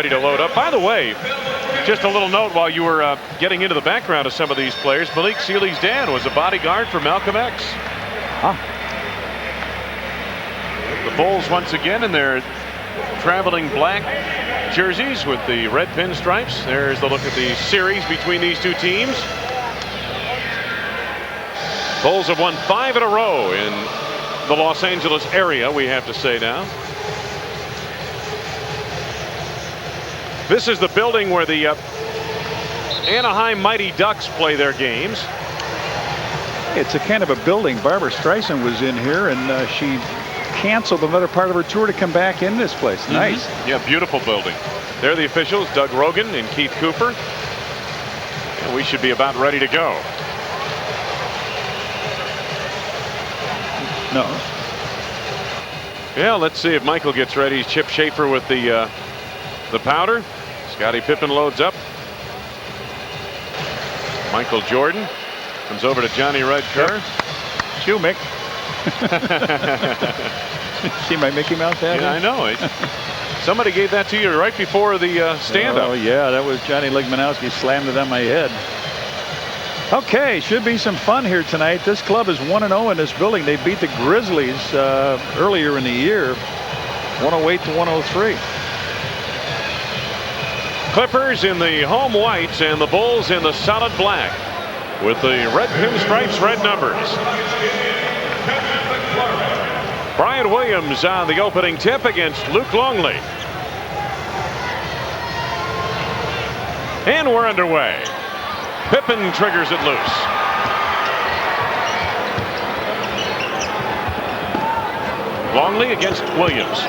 Ready to load up. By the way, just a little note while you were getting into the background of some of these players. Malik Sealy's dad was a bodyguard for Malcolm X. The Bulls once again in their traveling black jerseys with the red pinstripes. There's the look at the series between these two teams. Bulls have won 5 in a row in the Los Angeles area, we have to say now. This is the building where the Anaheim Mighty Ducks play their games. It's a kind of a building. Barbara Streisand was in here, and she canceled another part of her tour to come back in this place. Nice. Yeah, beautiful building. They're the officials, Doug Rogan and Keith Cooper. And we should be about ready to go. No. Yeah, let's see if Michael gets ready. Chip Schaefer with the powder. Scottie Pippen loads up. Michael Jordan comes over to Johnny Red Kerr. Shoo, Mick. See my Mickey Mouse hat? Yeah, I know. Somebody gave that to you right before the stand-up. Oh, yeah, that was Johnny Ligmanowski slammed it on my head. Okay, should be some fun here tonight. This club is 1-0 in this building. They beat the Grizzlies earlier in the year, 108 to 103. Clippers in the home whites and the Bulls in the solid black with the red pinstripes, red numbers. Brian Williams on the opening tip against Luke Longley. And we're underway. Pippen triggers it loose. Longley against Williams.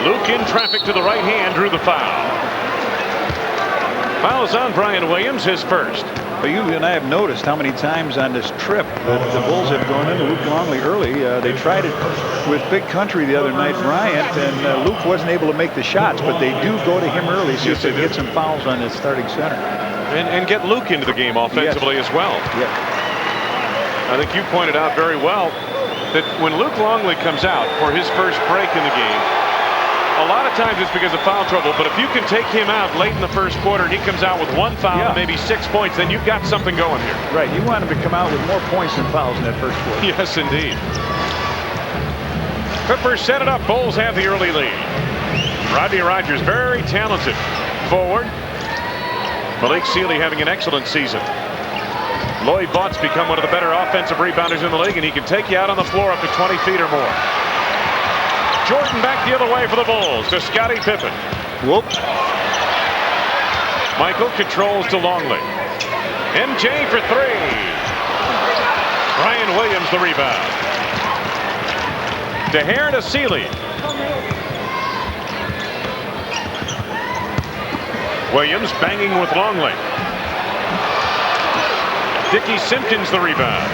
Luke in traffic to the right hand, drew the foul. Fouls on Brian Williams, his first. But you and I have noticed how many times on this trip that the Bulls have gone into Luke Longley early. They tried it with Big Country the other night, Bryant, and Luke wasn't able to make the shots, but they do go to him early so to get some fouls on his starting center. And get Luke into the game offensively as well. Yeah. I think you pointed out very well that when Luke Longley comes out for his first break in the game, a lot of times it's because of foul trouble, but if you can take him out late in the first quarter and he comes out with 1 foul and maybe 6 points, then you've got something going here. Right, you want him to come out with more points than fouls in that first quarter. Yes, indeed. Clippers set it up. Bulls have the early lead. Rodney Rogers, very talented forward. Malik Sealy having an excellent season. Lloyd Vaught's become one of the better offensive rebounders in the league, and he can take you out on the floor up to 20 feet or more. Jordan back the other way for the Bulls to Scottie Pippen. Whoop. Michael controls to Longley. MJ for 3. Brian Williams the rebound. DeHare to Sealy. Williams banging with Longley. Dickie Simpkins the rebound.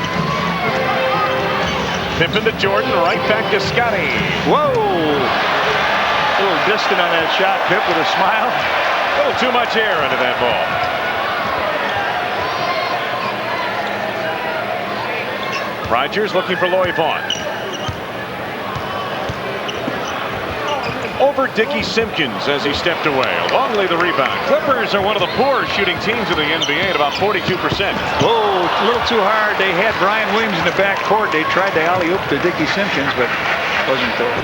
Pippen to Jordan, right back to Scottie. Whoa! A little distant on that shot, Pip, with a smile. A little too much air under that ball. Rogers looking for Lloyd Vaught. Over Dickie Simpkins as he stepped away. Longley the rebound. Clippers are one of the poor shooting teams in the NBA at about 42%. Whoa, a little too hard. They had Brian Williams in the back court. They tried to alley-oop to Dickie Simpkins, but wasn't there.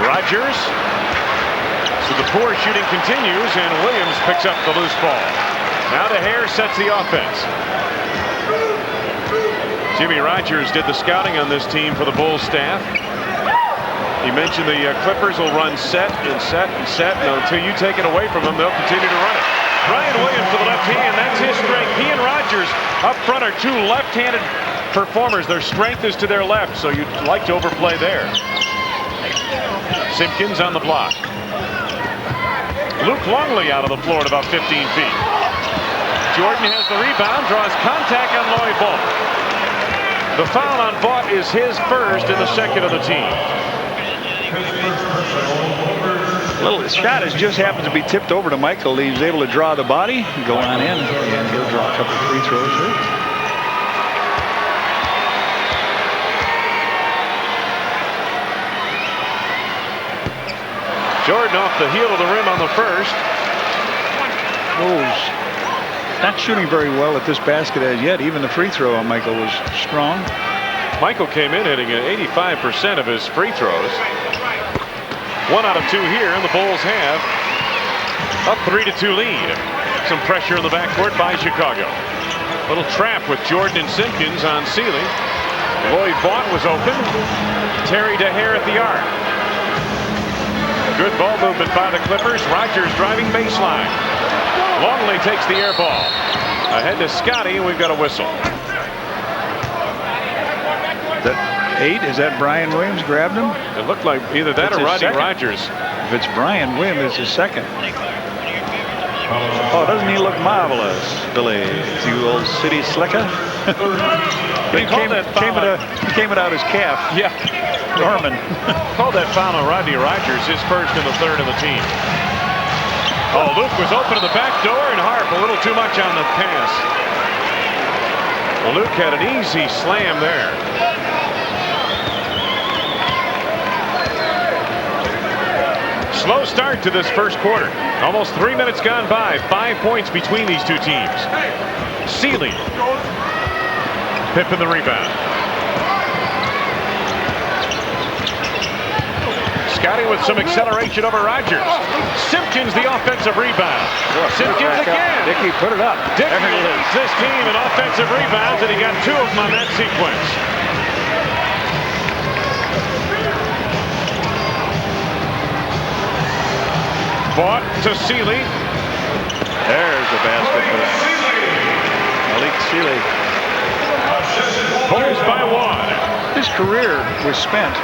Rogers. So the poor shooting continues, and Williams picks up the loose ball. Now DeHare sets the offense. Jimmy Rogers did the scouting on this team for the Bulls staff. He mentioned the Clippers will run set and set and set, and until you take it away from them, they'll continue to run it. Brian Williams to the left hand, that's his strength. He and Rogers up front are two left-handed performers. Their strength is to their left, so you'd like to overplay there. Simpkins on the block. Luke Longley out of the floor at about 15 feet. Jordan has the rebound, draws contact on Lloyd Vaught. The foul on Vaught is his first and the second of the team. Little shot just happens to be tipped over to Michael. He's able to draw the body, go on in, and he'll draw a couple of free throws here. Jordan off the heel of the rim on the first. Bulls not shooting very well at this basket as yet. Even the free throw on Michael was strong. Michael came in hitting 85% of his free throws. 1 out of 2 here, and the Bulls have a 3-2 lead. Some pressure in the backcourt by Chicago. Little trap with Jordan and Simpkins on Sealy. Lloyd Vaught was open. Terry DeHare at the arc. Good ball movement by the Clippers. Rogers driving baseline. Longley takes the air ball. Ahead to Scotty, and we've got a whistle. That 8, is that Brian Williams grabbed him? It looked like either that or Rodney Rogers. If it's Brian Williams, it's his second. Oh, doesn't he look marvelous, Billy? You old city slicker. He came it out his calf. Yeah. Norman. Called that foul on Rodney Rogers, his first and the third of the team. Oh, Luke was open to the back door, and Harp a little too much on the pass. Well, Luke had an easy slam there. Slow start to this first quarter. Almost 3 minutes gone by. 5 points between these two teams. Sealy. Pippen the rebound. Scotty with some acceleration over Rogers. Simpkins the offensive rebound. Simpkins again. Dickey put it up. Dickey leads this team in offensive rebounds, and he got 2 of them on that sequence. Vaught to Sealy. There's the basket for Malik Sealy. Bulls by 1. His career was spent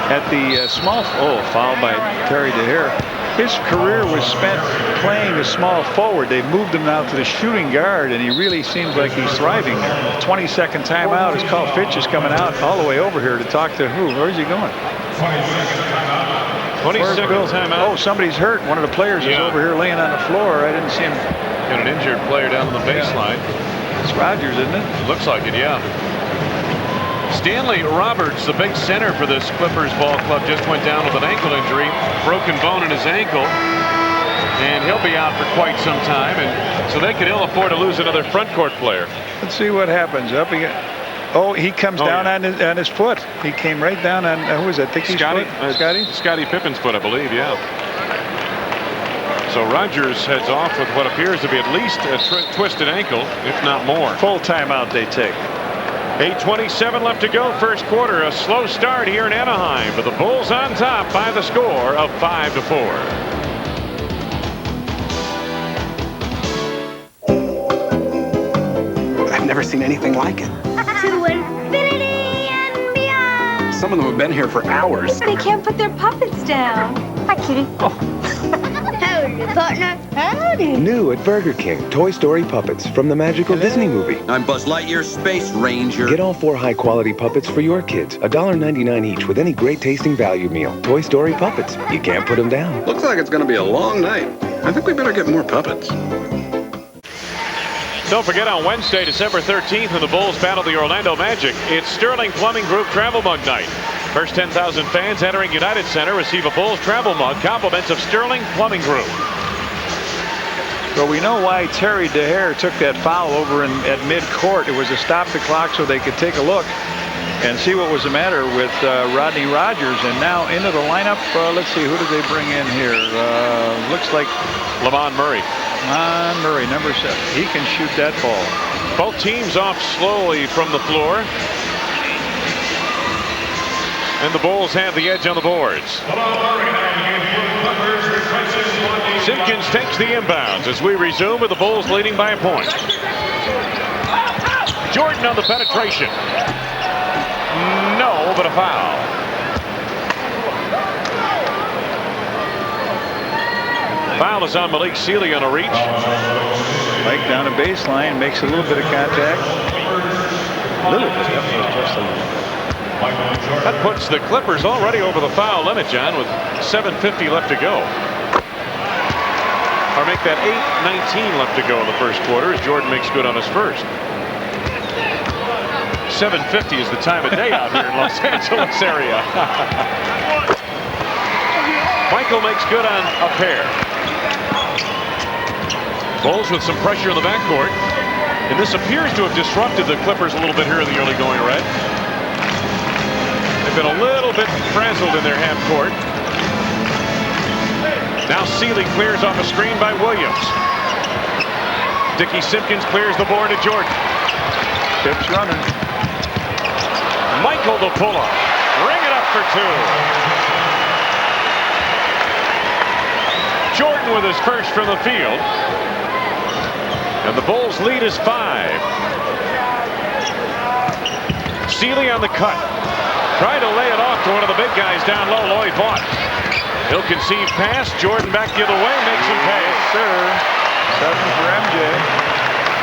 at the small. Oh, foul by Terry DeHare. His career was spent playing the small forward. They moved him now to the shooting guard, and he really seems like he's thriving there. 20-second timeout. His call. Fitch is coming out all the way over here to talk to who? Where's he going? 20-second timeout. Oh, somebody's hurt. One of the players is over here laying on the floor. I didn't see him. Got an injured player down on the baseline. It's Rogers, isn't it? Looks like it, yeah. Stanley Roberts, the big center for this Clippers ball club, just went down with an ankle injury. Broken bone in his ankle. And he'll be out for quite some time. And so they could ill afford to lose another front court player. Let's see what happens. Up he Oh, he comes down on his foot. He came right down on, who was that? Dickey's Scotty? foot? Scottie Pippen's foot, I believe, yeah. So Rogers heads off with what appears to be at least a twisted ankle, if not more. Full timeout they take. 8:27 left to go, first quarter. A slow start here in Anaheim, but the Bulls on top by the score of 5-4. I've never seen anything like it. To infinity and beyond. Some of them have been here for hours. They can't put their puppets down. Hi, kitty. Howdy, partner. Howdy. New at Burger King, Toy Story puppets from the magical Disney movie. I'm Buzz Lightyear, Space Ranger. Get all 4 high-quality puppets for your kids. $1.99 each with any great-tasting value meal. Toy Story puppets. You can't put them down. Looks like it's going to be a long night. I think we better get more puppets. Don't forget, on Wednesday, December 13th, when the Bulls battle the Orlando Magic, it's Sterling Plumbing Group Travel Mug Night. First 10,000 fans entering United Center receive a Bulls travel mug, compliments of Sterling Plumbing Group. Well, we know why Terry DeHare took that foul over at midcourt. It was to stop the clock so they could take a look and see what was the matter with Rodney Rogers. And now into the lineup, let's see, who did they bring in here? Looks like Lamont Murray. Lamont Murray, number 7. He can shoot that ball. Both teams off slowly from the floor. And the Bulls have the edge on the boards. Simpkins takes the inbounds as we resume with the Bulls leading by a point. Jordan on the penetration. No, but a foul. Foul is on Malik Sealy on a reach. Mike down the baseline, makes a little bit of contact. That puts the Clippers already over the foul limit, John, with 7:50 left to go. Or make that 8:19 left to go in the first quarter as Jordan makes good on his first. 7:50 is the time of day out here in Los Angeles area. Michael makes good on a pair. Bulls with some pressure in the backcourt. And this appears to have disrupted the Clippers a little bit here in the early going red. They've been a little bit frazzled in their half court. Now Sealy clears off a screen by Williams. Dickie Simpkins clears the board to Jordan. Tips running. Michael the pull-up. Ring it up for two. Jordan with his first from the field. And the Bulls lead is 5. Sealy on the cut. Tried to lay it off to one of the big guys down low, Lloyd Vaught. He'll concede pass. Jordan back the other way, makes him pay. Yes, sir. 7 for MJ.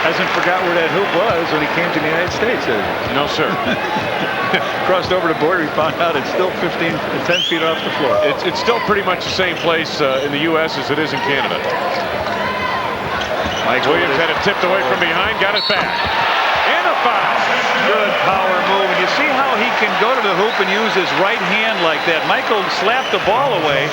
Hasn't forgot where that hoop was when he came to the United States, has he? No, sir. Crossed over the border, he found out it's still 10 feet off the floor. It's still pretty much the same place in the U.S. as it is in Canada. Mike Williams had it tipped away from behind, got it back. And a foul. Good power move. And you see how he can go to the hoop and use his right hand like that. Michael slapped the ball away,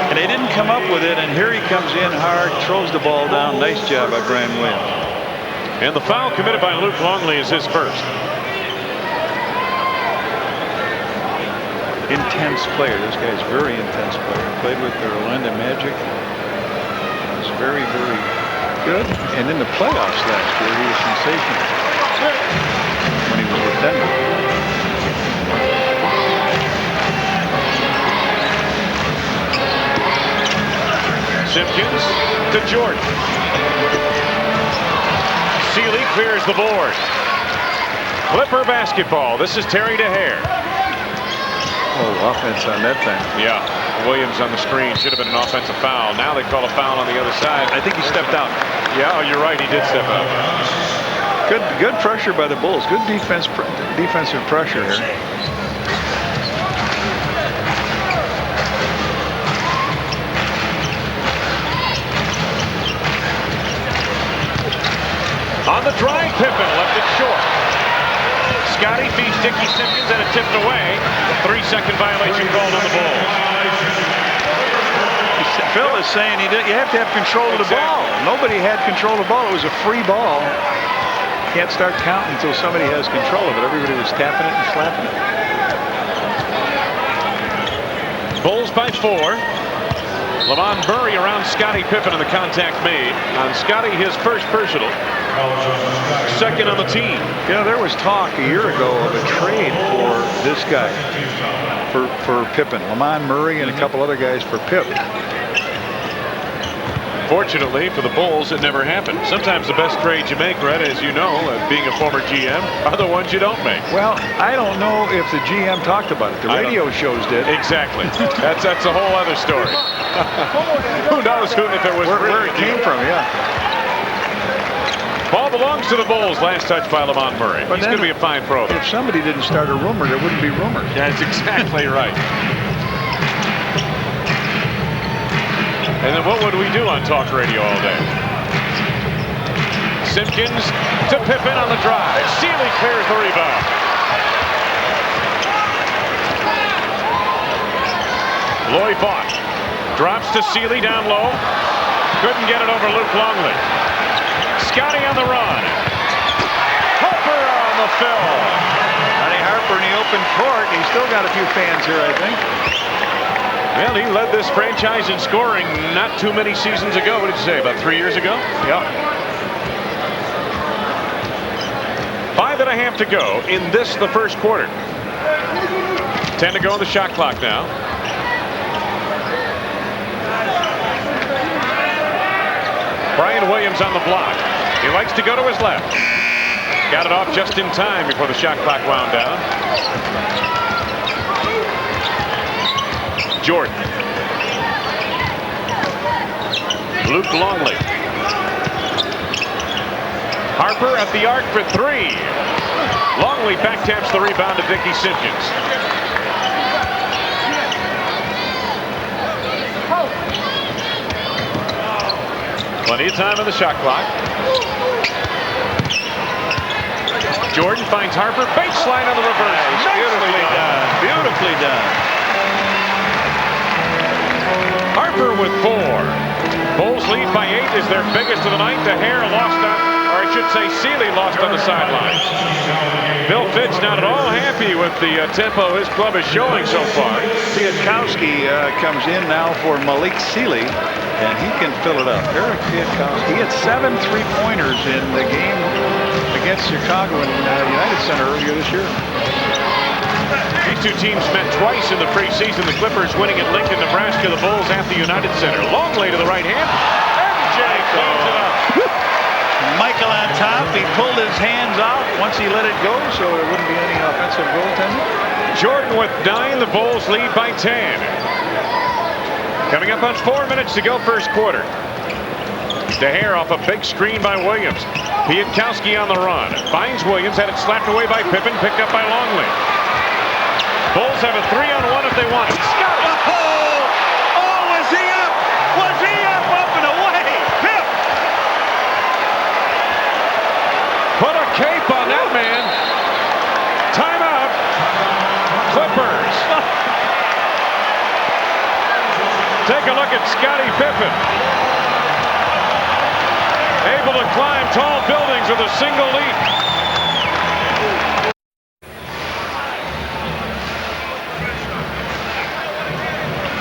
and they didn't come up with it. And here he comes in hard, throws the ball down. Nice job by Brian Williams. And the foul committed by Luke Longley is his first. Intense player. This guy's a very intense player. Played with the Orlando Magic. He's very, very good. And in the playoffs last year, he was sensational when he was with Denver. Simpkins to Jordan. Sealy clears the board. Clipper basketball. This is Terry DeHare. Oh, offense on that thing. Yeah. Williams on the screen. Should have been an offensive foul. Now they call a foul on the other side. I think he stepped out. Yeah, oh, you're right. He did step out. Good pressure by the Bulls. Good defensive pressure here. On the drive, Pippen left it short. Scotty feeds Dickie Simpkins and it tipped away. 3-second violation called on the Bulls. Phil is saying you have to have control of the ball. Nobody had control of the ball. It was a free ball. Can't start counting until somebody has control of it. Everybody was tapping it and slapping it. Bulls by 4. Lamont Murray around Scottie Pippen and the contact made. On Scotty, his first personal. Second on the team. You know, there was talk a year ago of a trade for this guy, for Pippen. Lamont Murray and a couple other guys for Pip. Fortunately for the Bulls, it never happened. Sometimes the best trades you make, Red, as you know, being a former GM, are the ones you don't make. Well, I don't know if the GM talked about it. The radio shows did. Exactly. That's a whole other story. Who knows if it was where it came from, yeah. Ball belongs to the Bulls. Last touch by Lamont Murray. He's going to be a fine pro. If somebody didn't start a rumor, there wouldn't be rumors. That's exactly right. And then what would we do on talk radio all day? Simpkins to Pippen on the drive. Sealy clears the rebound. Lloyd Vaught drops to Sealy down low. Couldn't get it over Luke Longley. Scotty on the run. Harper on the fill. Johnny Harper in the open court. He's still got a few fans here, I think. Well, he led this franchise in scoring not too many seasons ago. What did you say, about 3 years ago? Yeah. 5.5 to go in the first quarter. 10 to go on the shot clock now. Brian Williams on the block. He likes to go to his left. Got it off just in time before the shot clock wound down. Jordan. Luke Longley. Harper at the arc for 3. Longley back taps the rebound to Dickie Simpkins. Plenty of time on the shot clock. Jordan finds Harper. Baseline on the reverse. Beautifully done. Beautifully done. Harper with 4. Bulls lead by 8 is their biggest of the night. DeHare lost on, or I should say Seeley lost on the sidelines. Bill Fitch not at all happy with the tempo his club is showing so far. Piatkowski comes in now for Malik Seeley, and he can fill it up. Eric Piatkowski, he had 7 3-pointers in the game against Chicago in United Center earlier this year. These two teams met twice in the preseason. The Clippers winning at Lincoln, Nebraska. The Bulls at the United Center. Longley to the right hand. MJ cleans it up. Michael on top. He pulled his hands out once he let it go, so there wouldn't be any offensive goaltending. Jordan with 9. The Bulls lead by 10. Coming up on 4 minutes to go first quarter. DeHare off a big screen by Williams. Piatkowski on the run. Finds Williams. Had it slapped away by Pippen. Picked up by Longley. Bulls have a 3-on-1 if they want it. Scott! Oh, was he up? Was he up? Up and away! Pip! Put a cape on that man. Timeout. Clippers. Take a look at Scottie Pippen. Able to climb tall buildings with a single leap.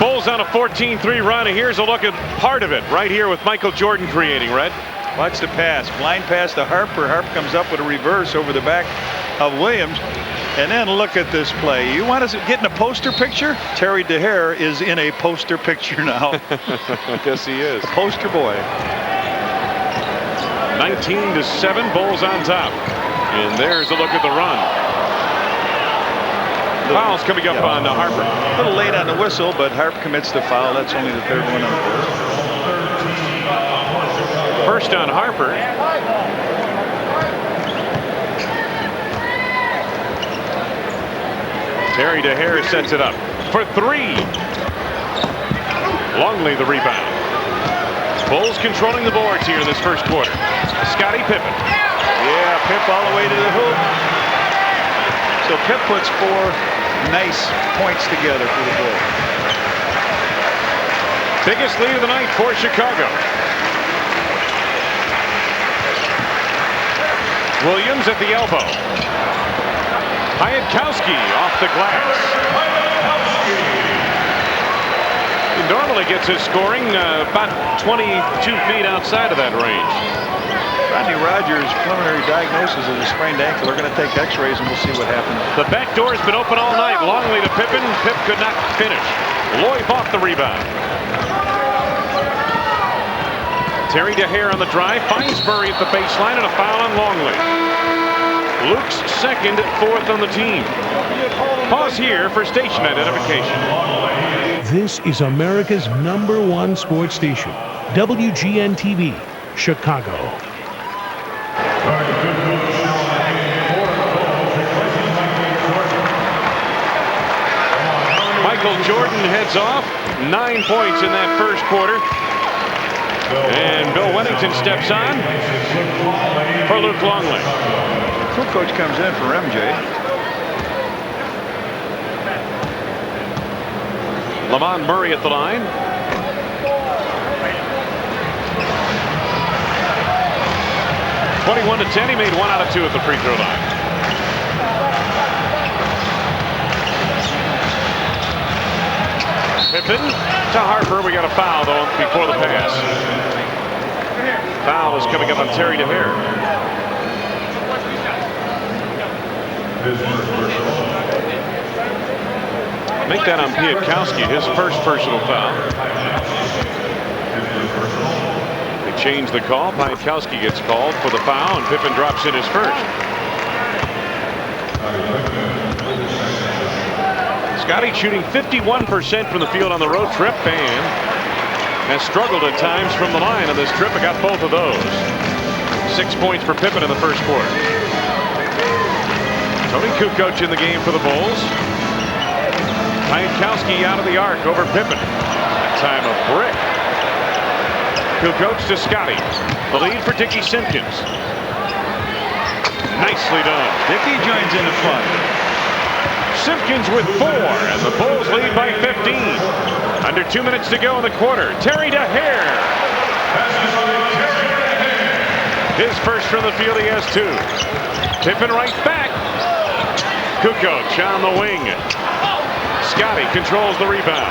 Bulls on a 14-3 run, and here's a look at part of it right here with Michael Jordan creating. Red. Watch the pass. Blind pass to Harper. Harper comes up with a reverse over the back of Williams. And then look at this play. You want to get in a poster picture? Terry DeHare is in a poster picture now. I guess he is. Poster boy. 19-7, Bulls on top. And there's a look at the run. Foul's coming up on Harper. A little late on the whistle, but Harp commits the foul. That's only the 3rd one on the board. First on Harper. Terry DeHare sets it up for 3. Longley the rebound. Bulls controlling the boards here in this first quarter. Scottie Pippen. Yeah, Pip all the way to the hoop. So Pip puts 4 nice points together for the Bulls. Biggest lead of the night for Chicago. Williams at the elbow. Piatkowski off the glass. He normally gets his scoring about 22 feet outside of that range. Rodney Rogers' preliminary diagnosis of a sprained ankle. They're going to take x-rays and we'll see what happens. The back door has been open all night. Longley to Pippen. Pip could not finish. Loib off the rebound. Terry DeHare on the drive. Finds Murray at the baseline and a foul on Longley. Luke's 2nd, 4th on the team. Pause here for station identification. This is America's #1 sports station. WGN-TV, Chicago. Michael Jordan heads off. 9 points in that first quarter. And Bill Wennington steps on for Luke Longley. Pool coach comes in for MJ. Lamont Murray at the line. (21-10). He made 1 out of 2 at the free throw line. Pippen to Harper. We got a foul though before the pass. Foul is coming up on Terry DeHare. Make that on Piatkowski, his first personal foul. They change the call. Piatkowski gets called for the foul, and Pippen drops in his first. Scottie shooting 51% from the field on the road trip and has struggled at times from the line on this trip. I got both of those. 6 points for Pippen in the first quarter. Tony Kukoc in the game for the Bulls. Piatkowski out of the arc over Pippen. That time a brick. Kukoc to Scottie. The lead for Dickie Simpkins. Nicely done. Dickie joins in the fun. Simpkins with 4, and the Bulls lead by 15. Under 2 minutes to go in the quarter. Terry DeHare. His first from the field, he has 2. Pippen right back. Kukoc on the wing. Scotty controls the rebound.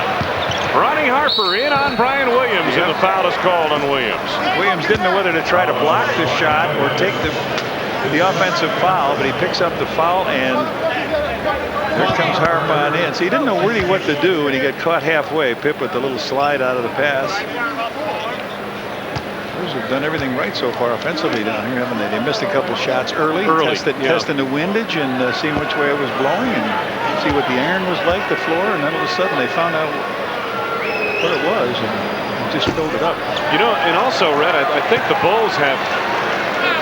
Ronnie Harper in on Brian Williams, and the foul is called on Williams. Williams didn't know whether to try to block the shot or take the offensive foul, but he picks up the foul, and there comes Harp on in. So he didn't know really what to do, and he got caught halfway. Pip with the little slide out of the pass. Those have done everything right so far offensively down here, haven't they? They missed a couple shots early. Testing the windage and seeing which way it was blowing and see what the iron was like, the floor, and then all of a sudden they found out what it was and just filled it up. You know, and also, Red, I think the Bulls have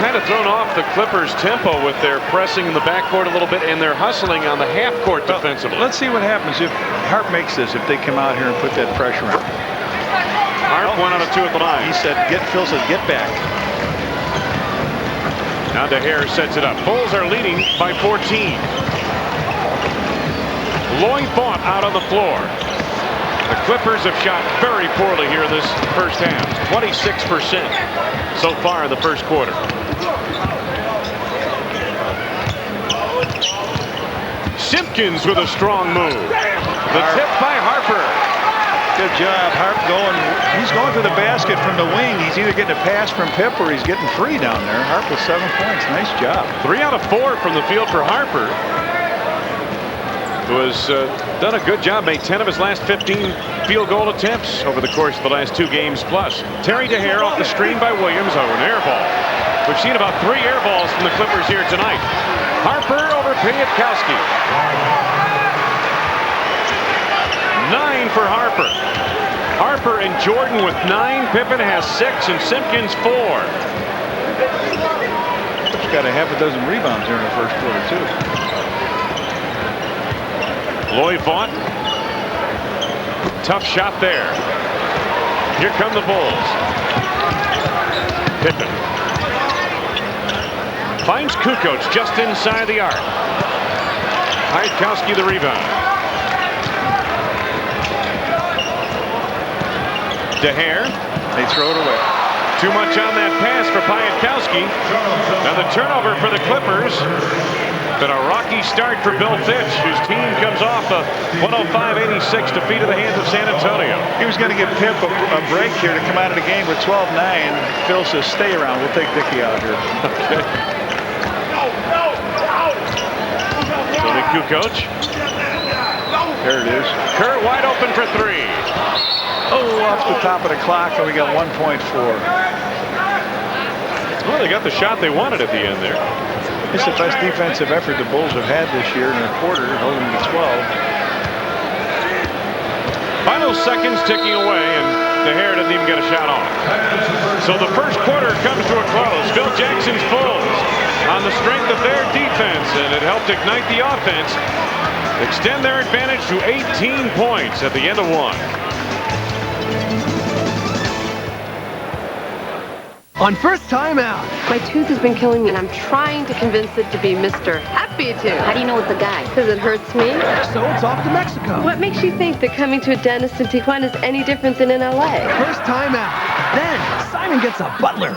kind of thrown off the Clippers' tempo with their pressing in the backcourt a little bit and their hustling on the half-court defensively. Let's see what happens if Harp makes this, if they come out here and put that pressure on. Harp 1 out of 2 at the line. He said, Phil says, get back. Now DeHare sets it up. Bulls are leading by 14. Lloyd Vaught out on the floor. The Clippers have shot very poorly here this first half. 26% so far in the first quarter. Simpkins with a strong move. The tip by Harper. Good job, Harp going. He's going to the basket from the wing. He's either getting a pass from Pip or he's getting free down there. Harp with 7 points. Nice job. 3 out of 4 from the field for Harper, who has done a good job, made 10 of his last 15 field goal attempts over the course of the last 2 games plus. Terry DeHare off the screen by Williams. Oh, an air ball. We've seen about 3 air balls from the Clippers here tonight. Harper over Piatkowski. 9 for Harper. Harper and Jordan with 9. Pippen has 6 and Simpkins 4. He's got a half a dozen rebounds here in the first quarter too. Lloyd Vaught. Tough shot there. Here come the Bulls. Pippen finds Kukoc just inside the arc. Piatkowski the rebound. DeHare. They throw it away. Too much on that pass for Piatkowski. Now the turnover for the Clippers. Been a rocky start for Bill Fitch, whose team comes off a 105-86 defeat at the hands of San Antonio. He was going to give Pip a break here to come out of the game with 12-9. Phil says, stay around. We'll take Dickie out here. Okay. Tony Kukoc. There it is. Kerr wide open for 3. Oh, off the top of the clock, and we got 1.4. Well, they got the shot they wanted at the end there. It's the best defensive effort the Bulls have had this year in a quarter, holding to 12. Final seconds ticking away, and DeHare doesn't even get a shot off. So the first quarter comes to a close. Phil Jackson's Bulls on the strength of their defense, and it helped ignite the offense, extend their advantage to 18 points at the end of 1. On first time out. My tooth has been killing me, and I'm trying to convince it to be Mr. Happy Tooth. How do you know it's a guy? Because it hurts me. So it's off to Mexico. What makes you think that coming to a dentist in Tijuana is any different than in LA? First time out. Then Simon gets a butler.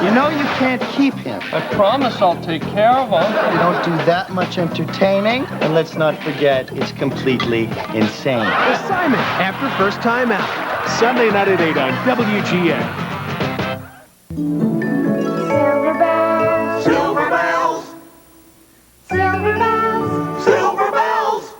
You know you can't keep him. I promise I'll take care of him. You don't do that much entertaining. And let's not forget, it's completely insane. With Simon after first time out. Sunday night at 8 on WGN. Silver bells. Silver bells. Silver bells. Silver bells.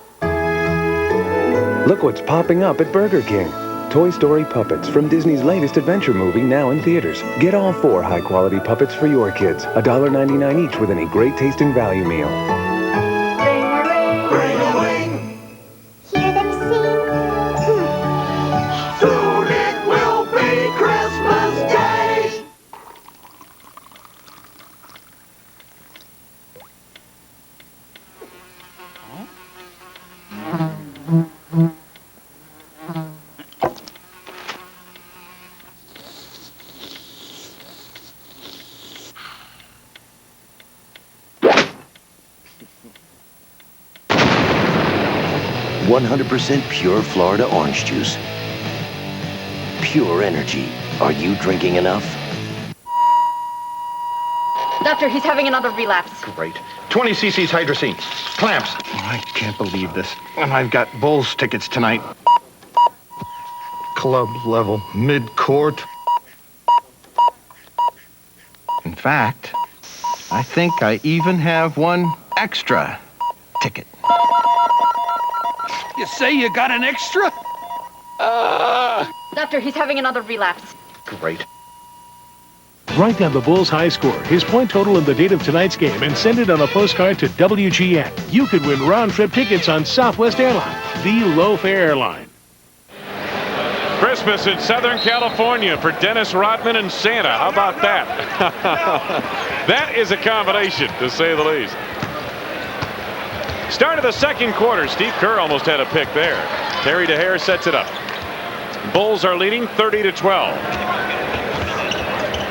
Look what's popping up at Burger King. Toy Story puppets from Disney's latest adventure movie, now in theaters. Get all 4 high-quality puppets for your kids. $1.99 each with any great-tasting value meal. Bring a wing. Hear them sing. Soon it will be Christmas Day. %100% pure Florida orange juice. pure energy. Are you drinking enough? Doctor, he's having another relapse. Great. 20 cc's hydrocine. Clamps. Oh, I can't believe this. And I've got Bulls tickets tonight. Club level, mid-court. In fact, I think I even have one extra ticket. You say you got an extra? Doctor, he's having another relapse. Great. Write down the Bulls' high score, his point total, and the date of tonight's game, and send it on a postcard to WGN. You could win round-trip tickets on Southwest Airlines, the low-fare airline. Christmas in Southern California for Dennis Rodman and Santa. How about that? That is a combination, to say the least. Start of the second quarter. Steve Kerr almost had a pick there. Terry DeHare sets it up. Bulls are leading 30-12.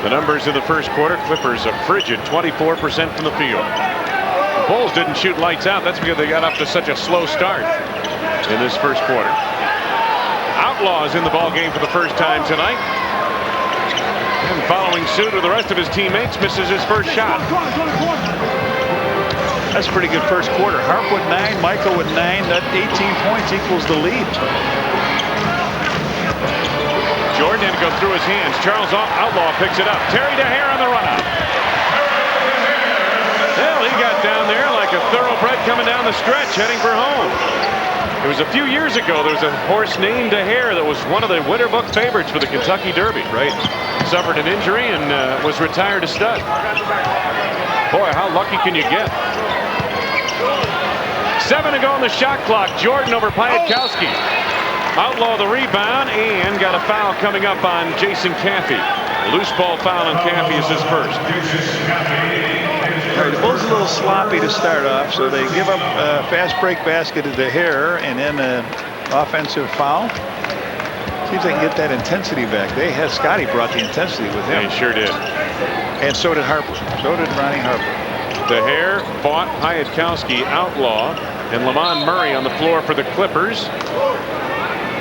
The numbers in the first quarter, Clippers a frigid 24% from the field. The Bulls didn't shoot lights out. That's because they got off to such a slow start in this first quarter. Outlaws in the ball game for the first time tonight. And following suit with the rest of his teammates, misses his first shot. That's a pretty good first quarter. Harp with 9, Michael with 9. That 18 points equals the lead. Jordan had to go through his hands. Charles Outlaw picks it up. Terry DeHare on the run-up. Well, he got down there like a thoroughbred coming down the stretch, heading for home. It was a few years ago. There was a horse named DeHare that was one of the Winter Book favorites for the Kentucky Derby, right? Suffered an injury and was retired to stud. Boy, how lucky can you get? 7 to go on the shot clock. Jordan over Piatkowski. Outlaw the rebound and got a foul coming up on Jason Caffey. Loose ball foul on Caffey is his first. All right, the Bulls a little sloppy to start off, so they give up a fast break basket to DeHare and then an offensive foul. Seems they can get that intensity back. Scotty brought the intensity with him. He sure did. And so did Harper. So did Ronnie Harper. DeHare fought Piatkowski, Outlaw, and Lamont Murray on the floor for the Clippers.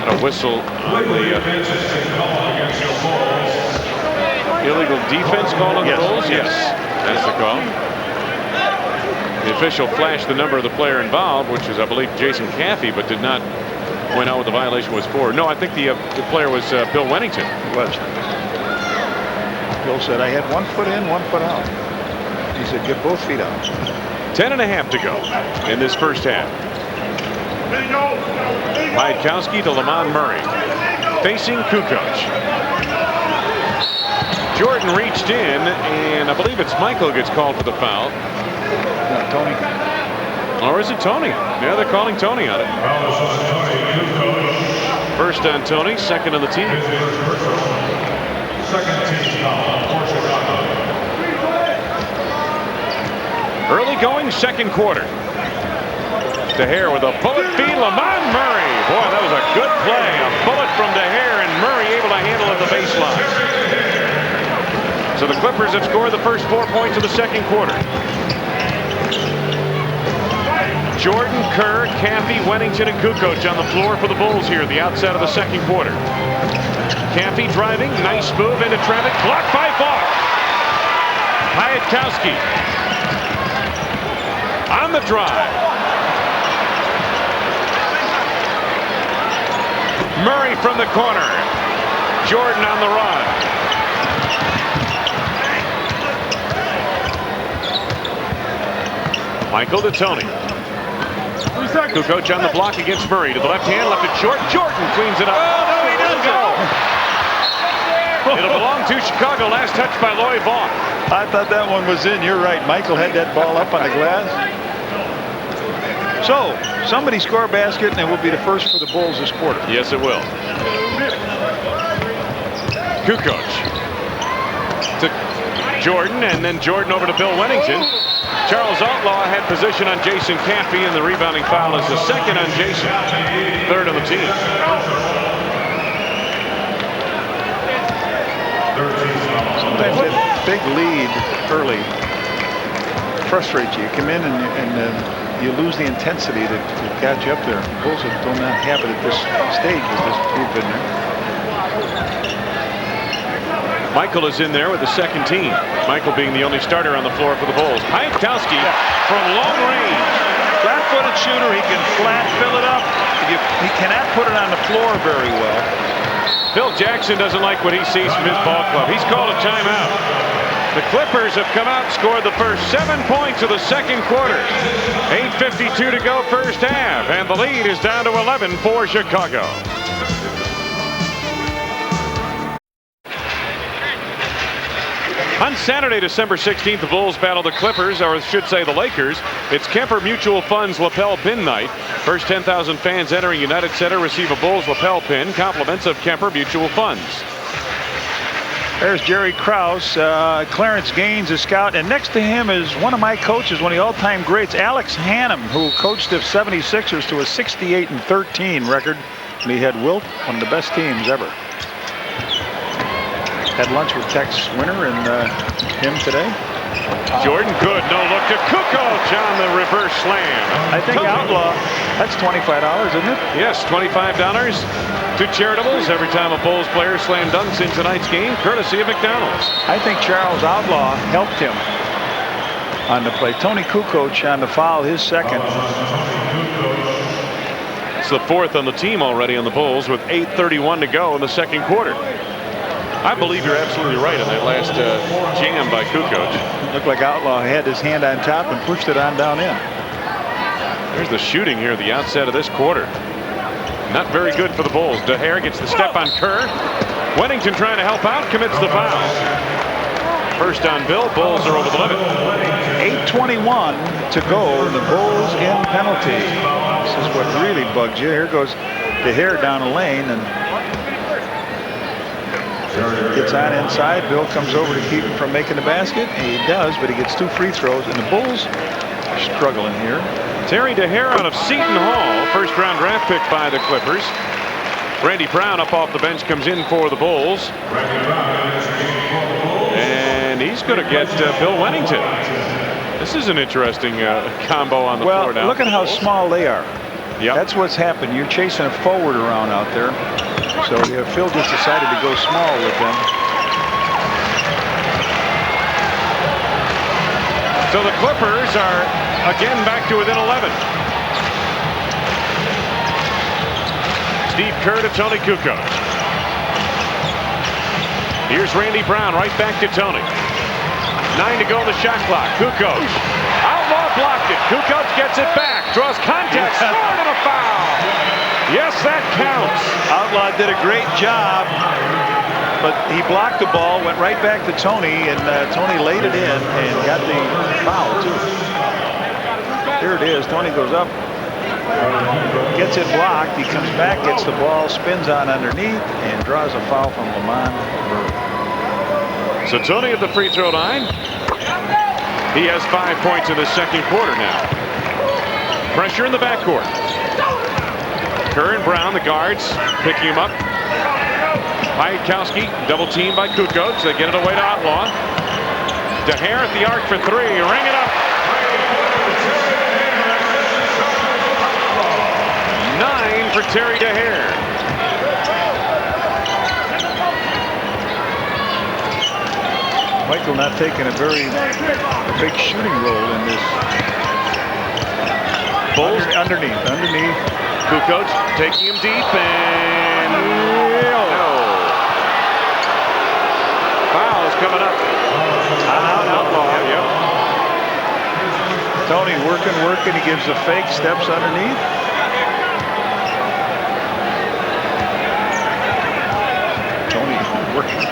And a whistle on the illegal defense call on the Bulls. Yes, that's the call. The official flashed the number of the player involved, which is, I believe, Jason Caffey, but did not point out what the violation was for. No, I think the player was Bill Wennington. It was. Bill said, I had 1 foot in, 1 foot out. He said, get both feet out. 10.5 to go in this first half. Piatkowski to Lamont Murray. Facing Kukoc. Jordan reached in, and I believe it's Michael gets called for the foul. No, Tony. Or is it Tony? Yeah, they're calling Tony on it. First on Tony, second on the team. Early going second quarter. DeHare with a bullet feed. Lamont Murray. Boy, that was a good play. A bullet from DeHare and Murray able to handle at the baseline. So the Clippers have scored the first 4 points of the second quarter. Jordan, Kerr, Caffey, Wennington, and Kukoc on the floor for the Bulls here at the outset of the second quarter. Caffey driving. Nice move into traffic. Blocked by Vaught. Piatkowski on the drive. Murray from the corner. Jordan on the run. Michael to Tony. Kukoc on the block against Murray. To the left hand, left it short. Jordan cleans it up. Oh, no, he doesn't go. It'll belong to Chicago. Last touch by Loy Vaught. I thought that one was in. You're right. Michael had that ball up on the glass. So, somebody score a basket, and it will be the first for the Bulls this quarter. Yes, it will. Kukoc to Jordan, and then Jordan over to Bill Wennington. Charles Outlaw had position on Jason Caffey, and the rebounding foul is the second on Jason. Third on the team. Sometimes that big lead early frustrates you. You come in and you lose the intensity that got you up there. The Bulls do not have it at this stage with this group in there. Michael is in there with the second team. Michael being the only starter on the floor for the Bulls. Piatkowski from long range. Flat-footed shooter. He can flat fill it up. He cannot put it on the floor very well. Phil Jackson doesn't like what he sees from his ball club. He's called a timeout. The Clippers have come out and scored the first 7 points of the second quarter. 8:52 to go first half, and the lead is down to 11 for Chicago. On Saturday, December 16th, the Bulls battle the Clippers, or I should say the Lakers. It's Kemper Mutual Fund's lapel pin night. First 10,000 fans entering United Center receive a Bulls lapel pin, compliments of Kemper Mutual Funds. There's Jerry Krause, Clarence Gaines, a scout, and next to him is one of my coaches, one of the all-time greats, Alex Hannum, who coached the 76ers to a 68-13 record. And he had Wilt, one of the best teams ever. Had lunch with Tex Winter and him today. Jordan good, no look to Kukoc on the reverse slam. I think Outlaw, that's $25, isn't it? Yes, $25 to charitables every time a Bulls player slam dunks in tonight's game, courtesy of McDonald's. I think Charles Outlaw helped him on the play. Tony Kukoc on the foul, his second. It's the fourth on the team already on the Bulls with 8:31 to go in the second quarter. I believe you're absolutely right on that last jam by Kukoc. Looked like Outlaw had his hand on top and pushed it on down in. There's the shooting here at the outset of this quarter. Not very good for the Bulls. DeHare gets the step on Kerr. Wennington trying to help out, commits the foul. First on Bill. Bulls are over the limit. 8:21 to go. The Bulls in penalty. This is what really bugs you. Here goes DeHare down the lane and gets on inside. Bill comes over to keep him from making the basket. And he does, but he gets 2 free throws, and the Bulls are struggling here. Terry DeHare out of Seton Hall, first round draft pick by the Clippers. Randy Brown up off the bench comes in for the Bulls. And he's going to get Bill Wennington. This is an interesting combo on the floor now. Well, look at how small they are. Yep. That's what's happened. You're chasing a forward around out there. So Phil just decided to go small with them. So the Clippers are again back to within 11. Steve Kerr to Tony Kukoc. Here's Randy Brown right back to Tony. 9 to go on the shot clock. Kukoc. Outlaw blocked it. Kukoc gets it back. Draws contact. Scored and a foul. Yes, that counts. Outlaw did a great job, but he blocked the ball, went right back to Tony, and Tony laid it in and got the foul, too. Here it is. Tony goes up, gets it blocked. He comes back, gets the ball, spins on underneath, and draws a foul from Lamont. So Tony at the free throw line. He has 5 points in the second quarter now. Pressure in the backcourt. Kerr and Brown, the guards, picking him up. Piatkowski, double teamed by Kukoc. They get it away to Outlaw. DeHare at the arc for 3. Ring it up. 9 for Terry DeHare. Michael not taking a very big shooting role in this. Bulls underneath. Kukoc taking him deep and foul is coming up. Outlaw. Yep. Tony working. He gives a fake, steps underneath. Tony working.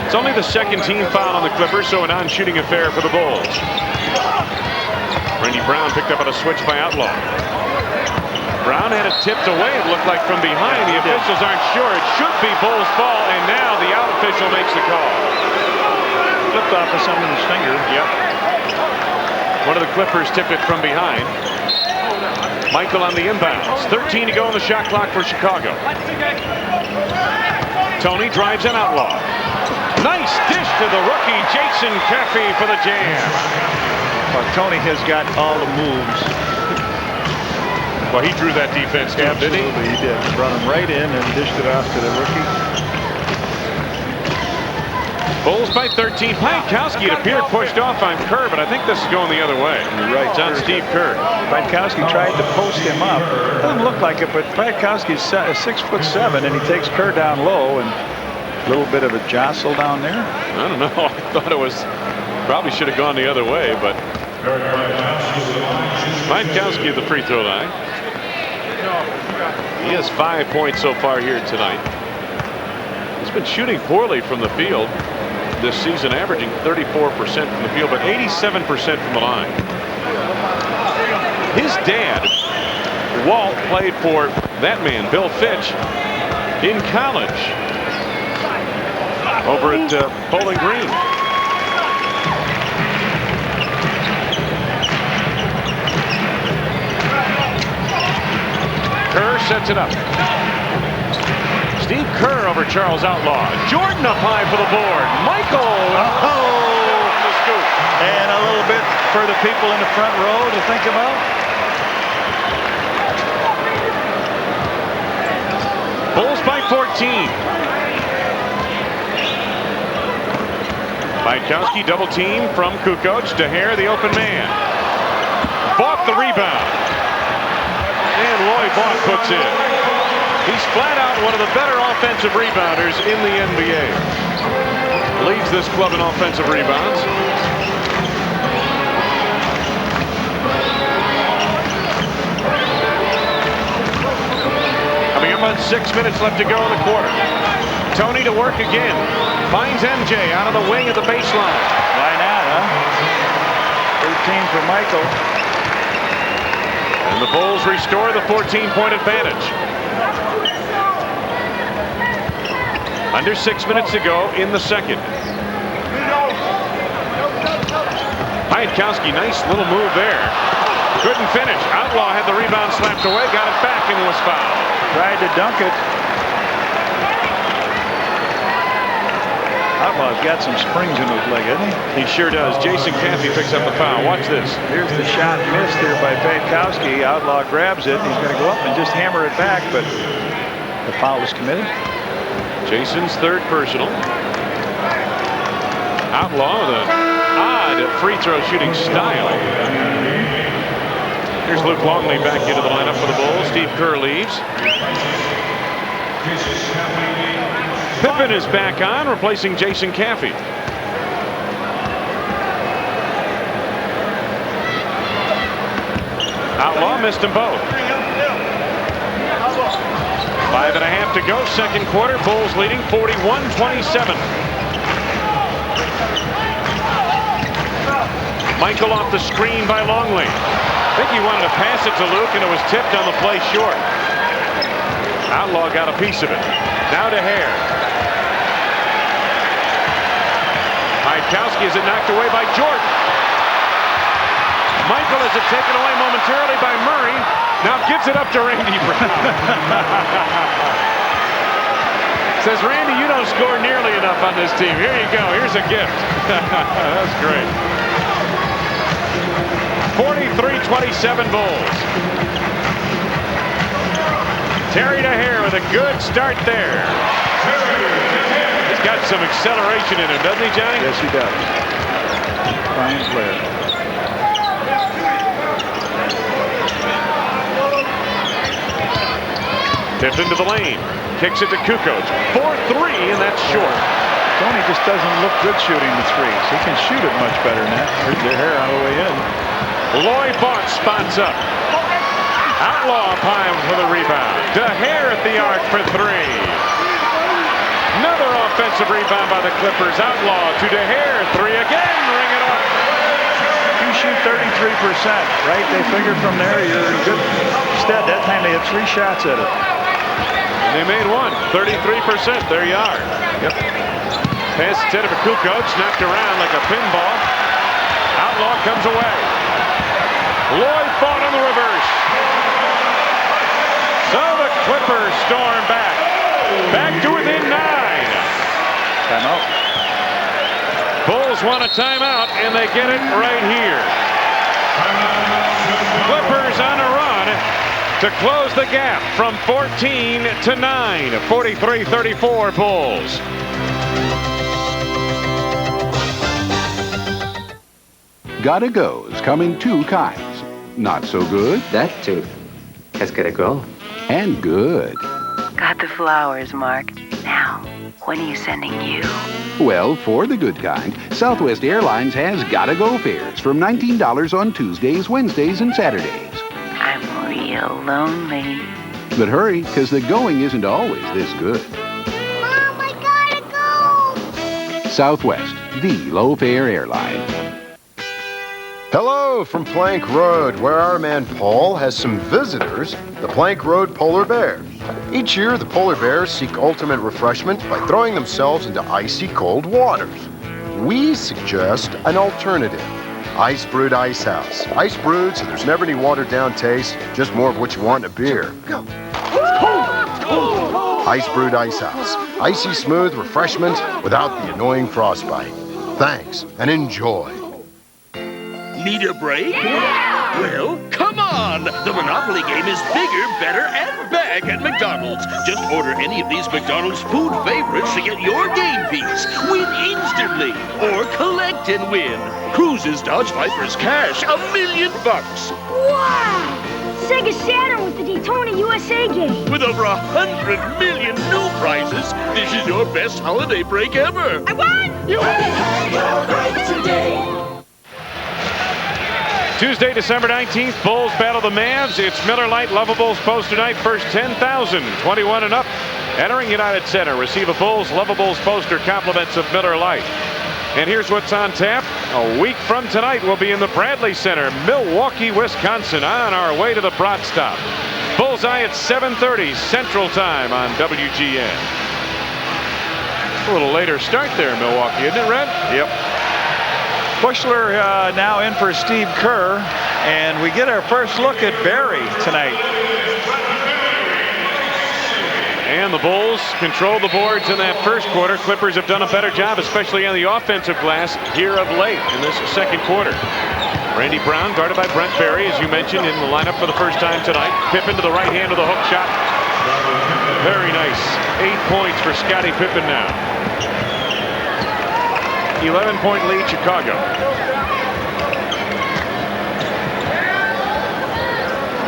It's only the second team foul on the Clippers, so a non-shooting affair for the Bulls. Randy Brown picked up on a switch by Outlaw. Brown had it tipped away, it looked like from behind. The officials aren't sure. It should be Bulls' ball, and now the out official makes the call. Flipped off of someone's finger. Yep. One of the Clippers tipped it from behind. Michael on the inbounds. 13 to go on the shot clock for Chicago. Tony drives an Outlaw. Nice dish to the rookie, Jason Caffey, for the jam. Well, Tony has got all the moves. Well, he drew that defense too, didn't he? Absolutely, he did. Brought him right in and dished it off to the rookie. Bulls by 13. Piatkowski, it appeared, pushed off on Kerr, but I think this is going the other way. You're right. It's on Steve Kerr. Piatkowski tried to post him up. Doesn't look like it, but Piatkowski's 6'7", and he takes Kerr down low, and a little bit of a jostle down there. I don't know. I thought it was probably should have gone the other way, but Piatkowski at the free throw line. He has 5 points so far here tonight. He's been shooting poorly from the field this season, averaging 34% from the field, but 87% from the line. His dad, Walt, played for that man, Bill Fitch, in college over at Bowling Green. Kerr sets it up. Steve Kerr over Charles Outlaw. Jordan up high for the board. Michael. The scoop. And a little bit for the people in the front row to think about. Bulls by 14. Piatkowski double team from Kukoc. DeHare, the open man. Balk the rebound. And Roy Balk puts in. He's flat out one of the better offensive rebounders in the NBA. Leads this club in offensive rebounds. Coming up on 6 minutes left to go in the quarter. Tony to work again. Finds MJ out of the wing at the baseline. Why not, huh? 13 for Michael. And the Bulls restore the 14-point advantage. Under 6 minutes to go in the second. Piatkowski, nice little move there. Couldn't finish. Outlaw had the rebound slapped away, got it back, and was fouled. Tried to dunk it. Outlaw's got some springs in his leg, hasn't he? He sure does. Jason Caffey picks up the foul. Watch this. Here's the shot missed there by Piatkowski. Outlaw grabs it. He's going to go up and just hammer it back, but the foul was committed. Jason's third personal. Outlaw with an odd free throw shooting style. Here's Luke Longley back into the lineup for the Bulls. Steve Kerr leaves. Pippen is back on, replacing Jason Caffey. Outlaw missed them both. 5.5 to go, second quarter. Bulls leading 41-27. Michael off the screen by Longley. I think he wanted to pass it to Luke, and it was tipped on the play short. Outlaw got a piece of it. Now DeHare. Piatkowski has it knocked away by Jordan. Michael has it taken away momentarily by Murray. Now gives it up to Randy Brown. Says, Randy, you don't score nearly enough on this team. Here you go. Here's a gift. That's great. 43-27 Bulls. Terry DeHare with a good start there. He's got some acceleration in him, doesn't he, Johnny? Yes, he does. Fine player. Tipped into the lane. Kicks it to Kukoc. 4-3, and that's short. Tony just doesn't look good shooting the threes. He can shoot it much better than that. Here's DeHare on the way in. Lloyd Balk spots up. Outlaw up high for the rebound. DeHare at the arc for three. Another offensive rebound by the Clippers. Outlaw to DeHare. Three again. Ring it up. You shoot 33%, right? They figured from there you're in good stead. That time they had 3 shots at it. And they made one. 33%. There you are. Yep. Pass instead of a Kukoc. Knocked around like a pinball. Outlaw comes away. Lloyd fought on the reverse. So the Clippers storm back. Back to within 9. Timeout. Bulls want a timeout, and they get it right here. Clippers on a run to close the gap from 14 to 9. 43-34 Bulls. Gotta Go's come in two kinds. Not so good. That tooth has gotta go. And good. Got the flowers, Mark. Now, when are you sending you? Well, for the good kind, Southwest Airlines has Gotta Go fares from $19 on Tuesdays, Wednesdays, and Saturdays. I'm real lonely. But hurry, because the going isn't always this good. Mom, I gotta go! Southwest, the low-fare airline. Hello from Plank Road, where our man Paul has some visitors, the Plank Road Polar Bears. Each year, the polar bears seek ultimate refreshment by throwing themselves into icy cold waters. We suggest an alternative. Ice Brewed Ice House. Ice brewed so there's never any watered down taste, just more of what you want in a beer. Ice Brewed Ice House. Icy smooth refreshment without the annoying frostbite. Thanks and enjoy. Need a break? Yeah! Well, come on! The Monopoly game is bigger, better, and back at McDonald's. Just order any of these McDonald's food favorites to get your game piece. Win instantly, or collect and win. Cruises, Dodge Vipers, cash, $1 million. Wow! Sega Saturn with the Daytona USA game. With over 100 million new prizes, this is your best holiday break ever. I won! You won! Your break today. Tuesday, December 19th, Bulls battle the Mavs. It's Miller Lite Lovables poster night. First 10,000, 21 and up, entering United Center. Receive a Bulls Lovables poster, compliments of Miller Lite. And here's what's on tap. A week from tonight, we'll be in the Bradley Center, Milwaukee, Wisconsin, on our way to the Brat Stop. Bullseye at 7:30 Central Time on WGN. A little later start there, Milwaukee, isn't it, Red? Yep. Bushler now in for Steve Kerr, and we get our first look at Barry tonight. And the Bulls control the boards in that first quarter. Clippers have done a better job, especially on the offensive glass here of late in this second quarter. Randy Brown guarded by Brent Barry, as you mentioned, in the lineup for the first time tonight. Pippen to the right hand of the hook shot. Very nice. 8 points for Scottie Pippen now. 11-point lead, Chicago.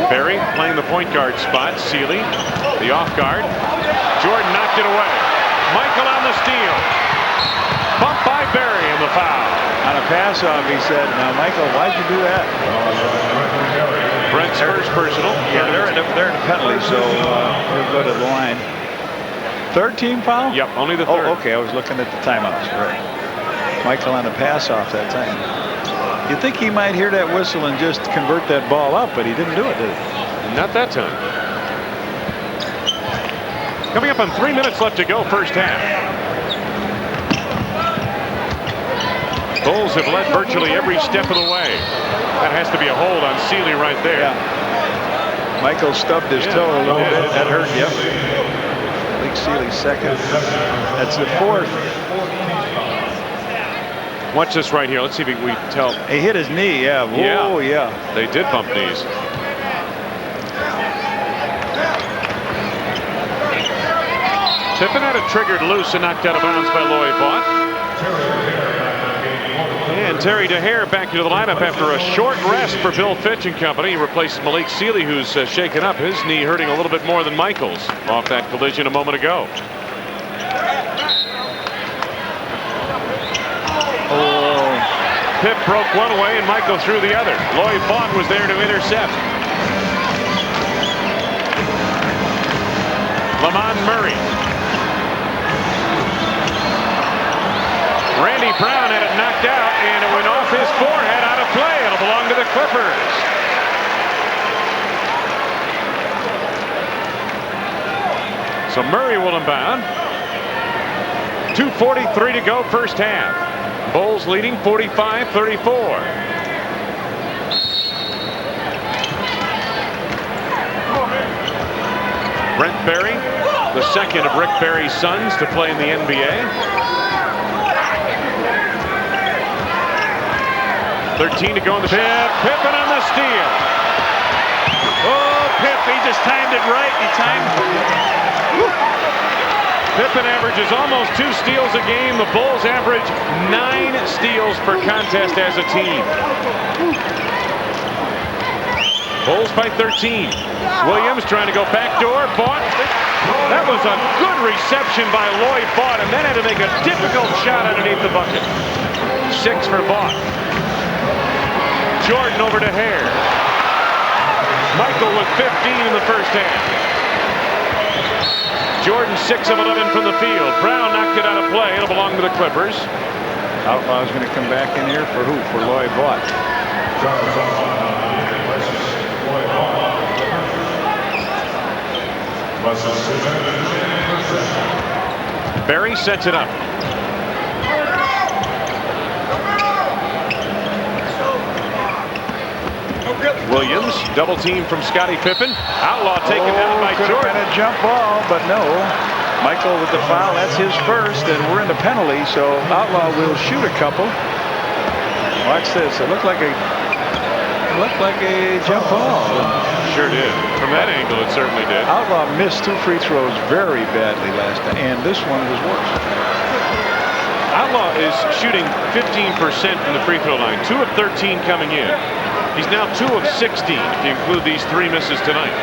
Barry playing the point guard spot. Sealy, the off guard. Jordan knocked it away. Michael on the steal. Bumped by Barry in the foul. On a pass off, he said, "Now, Michael, why'd you do that?" Brent's first personal. Yeah, they're in a penalty, so he'll go to the line. Third team foul? Yep, only the third. Oh, okay, I was looking at the timeouts. Right. Michael on a pass off that time. You'd think he might hear that whistle and just convert that ball up, but he didn't do it, did he? Not that time. Coming up on 3 minutes left to go, first half. Bulls have led virtually every step of the way. That has to be a hold on Sealy right there. Yeah. Michael stubbed his toe a little bit. That hurt, yep. Malik Sealy second. That's the fourth. Watch this right here. Let's see if we tell. He hit his knee, yeah. Whoa, yeah. They did bump knees. Pippen had it triggered loose and knocked out of bounds by Lloyd Vaught. And Terry DeHare back into the lineup after a short rest for Bill Fitch and company. He replaces Malik Sealy, who's shaken up. His knee hurting a little bit more than Michael's off that collision a moment ago. Pip broke one way and Michael threw the other. Lloyd Vaught was there to intercept. Lamont Murray. Randy Brown had it knocked out and it went off his forehead out of play. It'll belong to the Clippers. So Murray will inbound. 2:43 to go, first half. Bulls leading 45-34. Brent Barry, the second of Rick Barry's sons to play in the NBA. 13 to go in the Pip. Pippen on the steal. Oh, Pip, he just timed it right. He timed it. Pippen averages almost 2 steals a game. The Bulls average 9 steals per contest as a team. Bulls by 13. Williams trying to go backdoor. Vaught. That was a good reception by Lloyd Vaught, and then had to make a difficult shot underneath the bucket. 6 for Vaught. Jordan over to Hare. Michael with 15 in the first half. Jordan 6 of 11 from the field. Brown knocked it out of play. It'll belong to the Clippers. Outlaw's going to come back in here for who? For Lloyd Vaught. Barry sets it up. Williams, double team from Scottie Pippen. Outlaw taken down by Jordan. Could have been a jump ball, but no. Michael with the foul, that's his first, and we're in the penalty, so Outlaw will shoot a couple. Watch this. It looked like a jump ball. Sure did. From that angle, it certainly did. Outlaw missed 2 free throws very badly last time, and this one was worse. Outlaw is shooting 15% from the free throw line. 2 of 13 coming in. He's now 2 of 16 if you include these 3 misses tonight.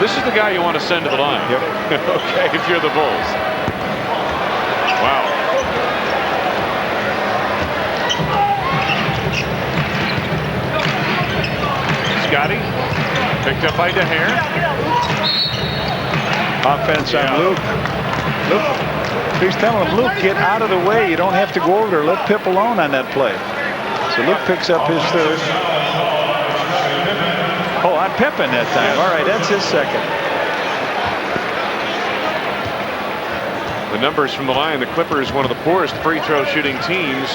This is the guy you want to send to the line. Yep. Okay, if you're the Bulls. Wow. Scotty picked up by DeHare. Offense on Luke. He's telling him, Luke, get out of the way. You don't have to go over there. Let Pip alone on that play. So Luke picks up his third. Oh, on Pippen that time. All right, that's his second. The numbers from the line, the Clippers, one of the poorest free throw shooting teams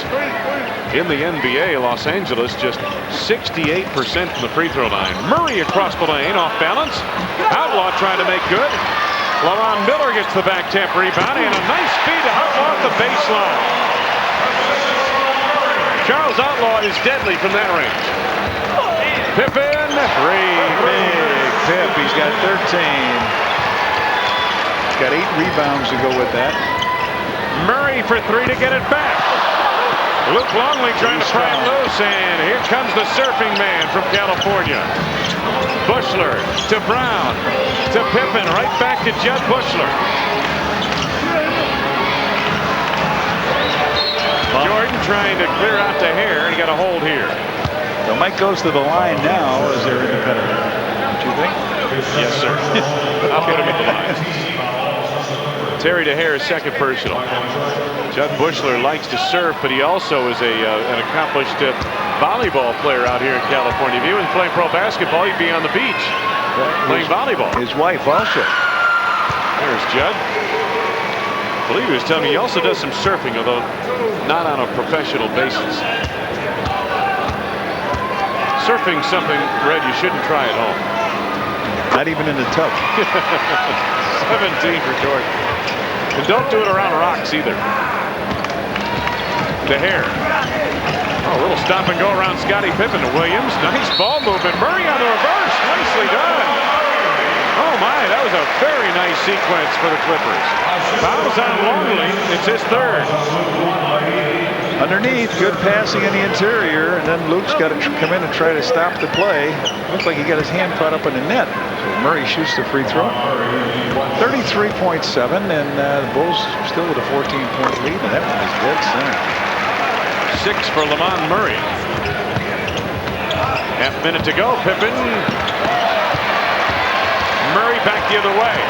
in the NBA. Los Angeles just 68% from the free throw line. Murray across the lane, off balance. Outlaw trying to make good. LaRon Miller gets the back tap rebound, and a nice feed to Outlaw at the baseline. Charles Outlaw is deadly from that range. Pippen, 3, big Pip. He's got 13. He's got 8 rebounds to go with that. Murray for 3 to get it back. Luke Longley trying to pry it loose, and here comes the surfing man from California. Buechler to Brown to Pippen, right back to Jud Buechler. Jordan trying to clear out the hair, and he got a hold here. So Mike goes to the line now as they're independent. Don't you think? Yes, sir. I'll put him at the line. Terry DeHare's second personal. Jud Buechler likes to surf, but he also is an accomplished volleyball player out here in California. If he wasn't playing pro basketball, he'd be on the beach playing volleyball. His wife also. There's Jud. I believe he was telling me he also does some surfing, although not on a professional basis. Surfing's something, Red, you shouldn't try at home. Not even in the tub. 17 for Jordan. And don't do it around rocks either. DeHare. Oh, a little stop and go around Scottie Pippen to Williams. Nice ball movement. Murray on the reverse. Nicely done. Oh my, that was a very nice sequence for the Clippers. Fouls on Longley. It's his third. Underneath, good passing in the interior, and then Luke's got to come in and try to stop the play. Looks like he got his hand caught up in the net. So Murray shoots the free throw. 33.7, and the Bulls still with a 14-point lead, and that one is dead center. 6 for Lamont Murray. Half minute to go. Pippen. Murray back the other way.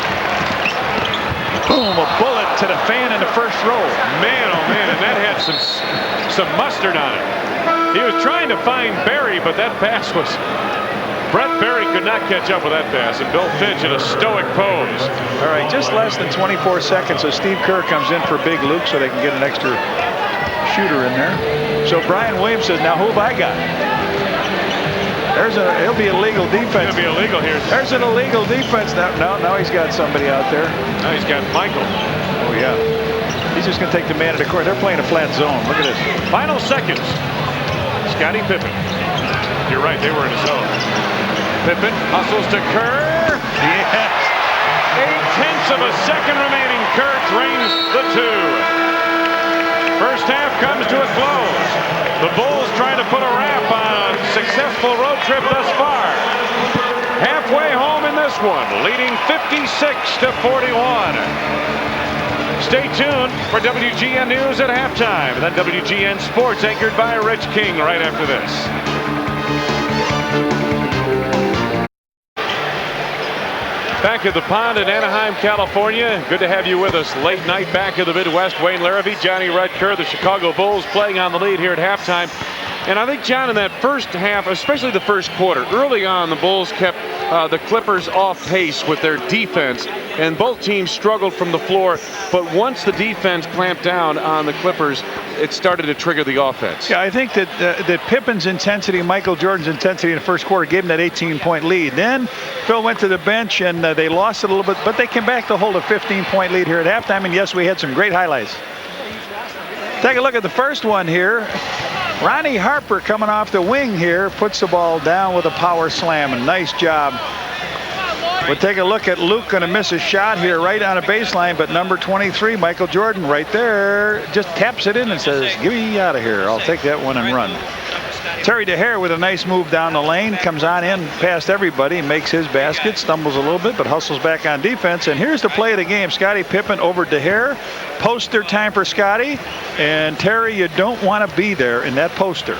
Boom, a bullet to the fan in the first row. Man, oh man, and that had some mustard on it. He was trying to find Barry, but that pass was... Brett Barry could not catch up with that pass, and Bill Finch in a stoic pose. All right, just less than 24 seconds, so Steve Kerr comes in for Big Luke so they can get an extra shooter in there. So Brian Williams says, now who have I got? It'll be illegal defense. It'll be illegal here. There's an illegal defense. Now he's got somebody out there. Now he's got Michael. Oh, yeah. He's just going to take the man to the court. They're playing a flat zone. Look at this. Final seconds. Scottie Pippen. You're right, they were in a zone. Pippen hustles to Kerr. Yes. 8 0.4 of a second remaining. Kurt drains the 2. First half comes to a close. The Bulls trying to put a wrap on a successful road trip thus far. Halfway home in this one, leading 56-41. Stay tuned for WGN News at halftime. And then WGN Sports anchored by Rich King right after this. Back at the pond in Anaheim, California. Good to have you with us. Late night back in the Midwest. Wayne Larrivee, Johnny Rutker, the Chicago Bulls playing on the lead here at halftime. And I think, John, in that first half, especially the first quarter, early on, the Bulls kept the Clippers off pace with their defense, and both teams struggled from the floor. But once the defense clamped down on the Clippers, it started to trigger the offense. Yeah, I think that that Pippen's intensity, Michael Jordan's intensity in the first quarter gave him that 18-point lead. Then Phil went to the bench, and they lost it a little bit, but they came back to hold a 15-point lead here at halftime. And yes, we had some great highlights. Take a look at the first one here. Ronnie Harper coming off the wing here, puts the ball down with a power slam. A nice job. We'll take a look at Luke, going to miss a shot here right on a baseline, but number 23, Michael Jordan, right there, just taps it in and says, "Get me out of here. I'll take that one and run." Terry DeHare with a nice move down the lane, comes on in past everybody, makes his basket, stumbles a little bit, but hustles back on defense. And here's the play of the game. Scottie Pippen over DeHare. Poster time for Scottie. And Terry, you don't want to be there in that poster.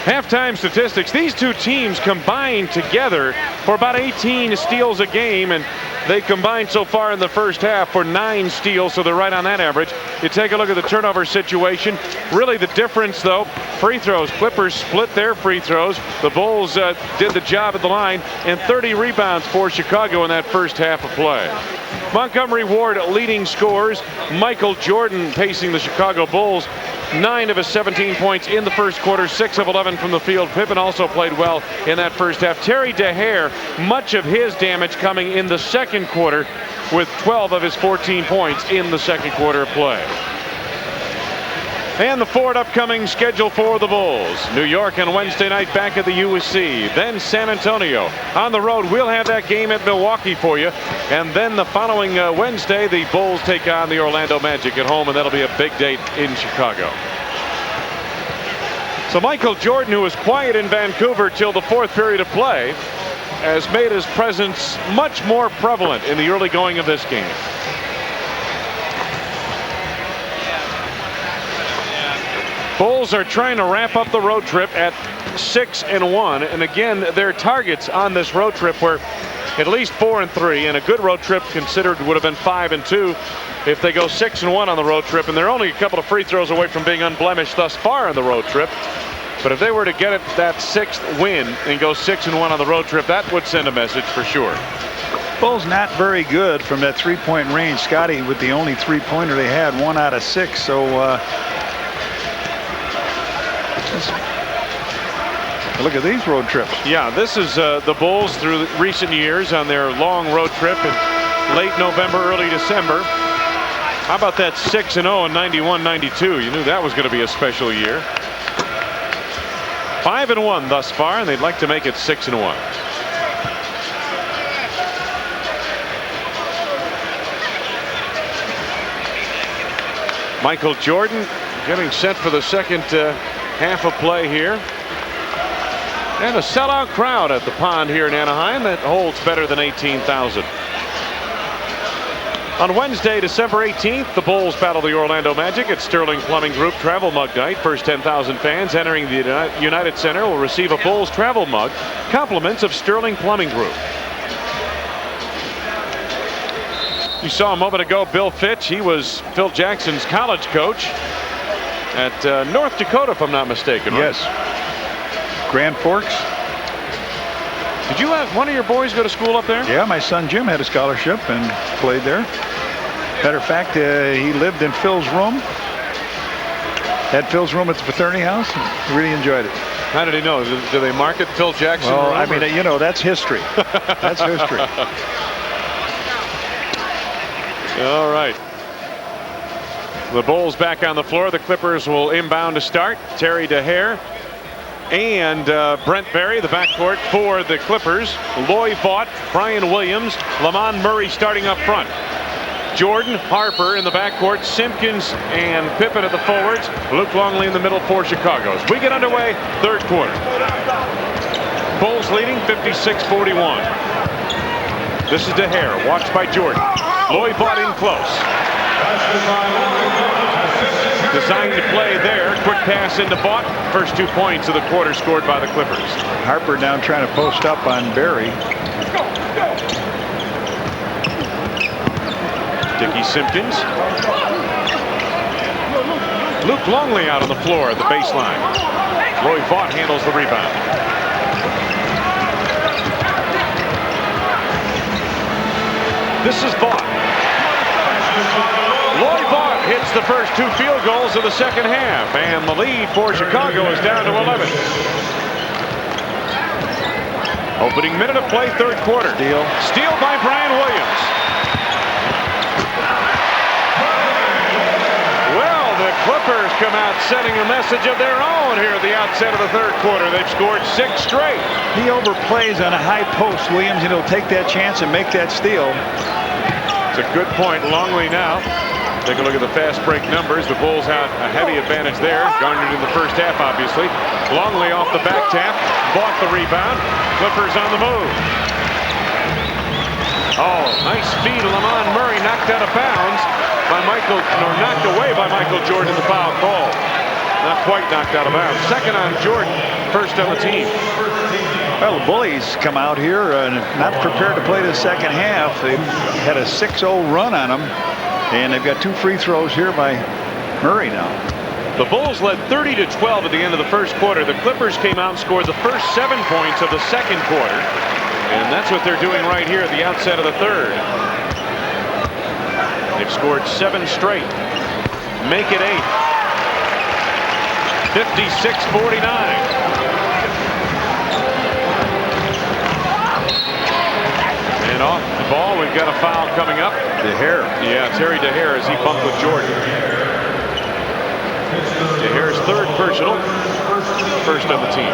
Halftime statistics. These two teams combined together for about 18 steals a game, and they combined so far in the first half for 9 steals, so they're right on that average. You take a look at the turnover situation. Really the difference, though, free throws. Clippers split their free throws. The Bulls did the job at the line, and 30 rebounds for Chicago in that first half of play. Montgomery Ward leading scorers. Michael Jordan pacing the Chicago Bulls. 9 of his 17 points in the first quarter, 6 of 11 from the field. Pippen also played well in that first half. Terry DeHare, much of his damage coming in the second quarter with 12 of his 14 points in the second quarter of play. And the forward upcoming schedule for the Bulls. New York on Wednesday night back at the USC. Then San Antonio. On the road, we'll have that game at Milwaukee for you. And then the following Wednesday, the Bulls take on the Orlando Magic at home, and that'll be a big date in Chicago. So Michael Jordan, who was quiet in Vancouver till the fourth period of play, has made his presence much more prevalent in the early going of this game. Bulls are trying to wrap up the road trip at 6-1, and again, their targets on this road trip were at least 4-3, and a good road trip considered would have been 5-2 if they go 6-1 on the road trip, and they're only a couple of free throws away from being unblemished thus far on the road trip. But if they were to get it that 6th win and go 6-1 on the road trip, that would send a message for sure. Bulls not very good from that three-point range. Scottie with the only three-pointer they had, 1 out of 6, so look at these road trips. Yeah, this is the Bulls through recent years on their long road trip in late November, early December. How about that 6-0 in 91-92? You knew that was going to be a special year. 5-1 thus far, and they'd like to make it 6-1. Michael Jordan getting set for the second half of play here. And a sellout crowd at the pond here in Anaheim that holds better than 18,000. On Wednesday, December 18th, the Bulls battle the Orlando Magic at Sterling Plumbing Group Travel Mug Night. First 10,000 fans entering the United Center will receive a Bulls travel mug, compliments of Sterling Plumbing Group. You saw a moment ago Bill Fitch. He was Phil Jackson's college coach at North Dakota, if I'm not mistaken. Right? Yes. Grand Forks. Did you let one of your boys go to school up there? Yeah, my son Jim had a scholarship and played there. Matter of fact, he lived in Phil's room. Had Phil's room at the fraternity house. He really enjoyed it. How did he know? Do they market Phil Jackson? Well, I mean, you know, that's history. That's history. All right. The Bulls back on the floor. The Clippers will inbound to start. Terry DeHare and Brent Barry, the backcourt for the Clippers. Loy Vaught, Brian Williams, Lamont Murray starting up front. Jordan, Harper in the backcourt, Simpkins and Pippen at the forwards, Luke Longley in the middle for Chicago. As we get underway, third quarter. Bulls leading 56-41. This is DeHare, watched by Jordan. Loy Vaught in close. Designed to play there. Quick pass into Vaught. First 2 points of the quarter scored by the Clippers. Harper down trying to post up on Barry. Dickie Simpkins. Luke Longley out on the floor at the baseline. Loy Vaught handles the rebound. This is Vaught. Loy Vaught hits the first 2 field goals of the second half, and the lead for Chicago is down to 11. Opening minute of play, third quarter. Steal by Brian Williams. Well, the Clippers come out sending a message of their own here at the outset of the third quarter. They've scored 6 straight. He overplays on a high post, Williams, and he'll take that chance and make that steal. It's a good point. Longley now. Take a look at the fast break numbers. The Bulls had a heavy advantage there, garnered in the first half, obviously. Longley off the back tap, bought the rebound. Clippers on the move. Oh, nice feed. Lamont Murray knocked out of bounds by knocked away by Michael Jordan in the foul call. Not quite knocked out of bounds. Second on Jordan, first on the team. Well, the Bullies come out here not prepared to play the second half. They've had a 6-0 run on them, and they've got 2 free throws here by Murray now. The Bulls led 30-12 at the end of the first quarter. The Clippers came out and scored the first 7 points of the second quarter, and that's what they're doing right here at the outset of the third. They've scored 7 straight. Make it 8. 56-49. And off the ball, we've got a foul coming up. DeHare. Yeah, Terry DeHare as he bumped with Jordan. DeHare's third personal, first on the team.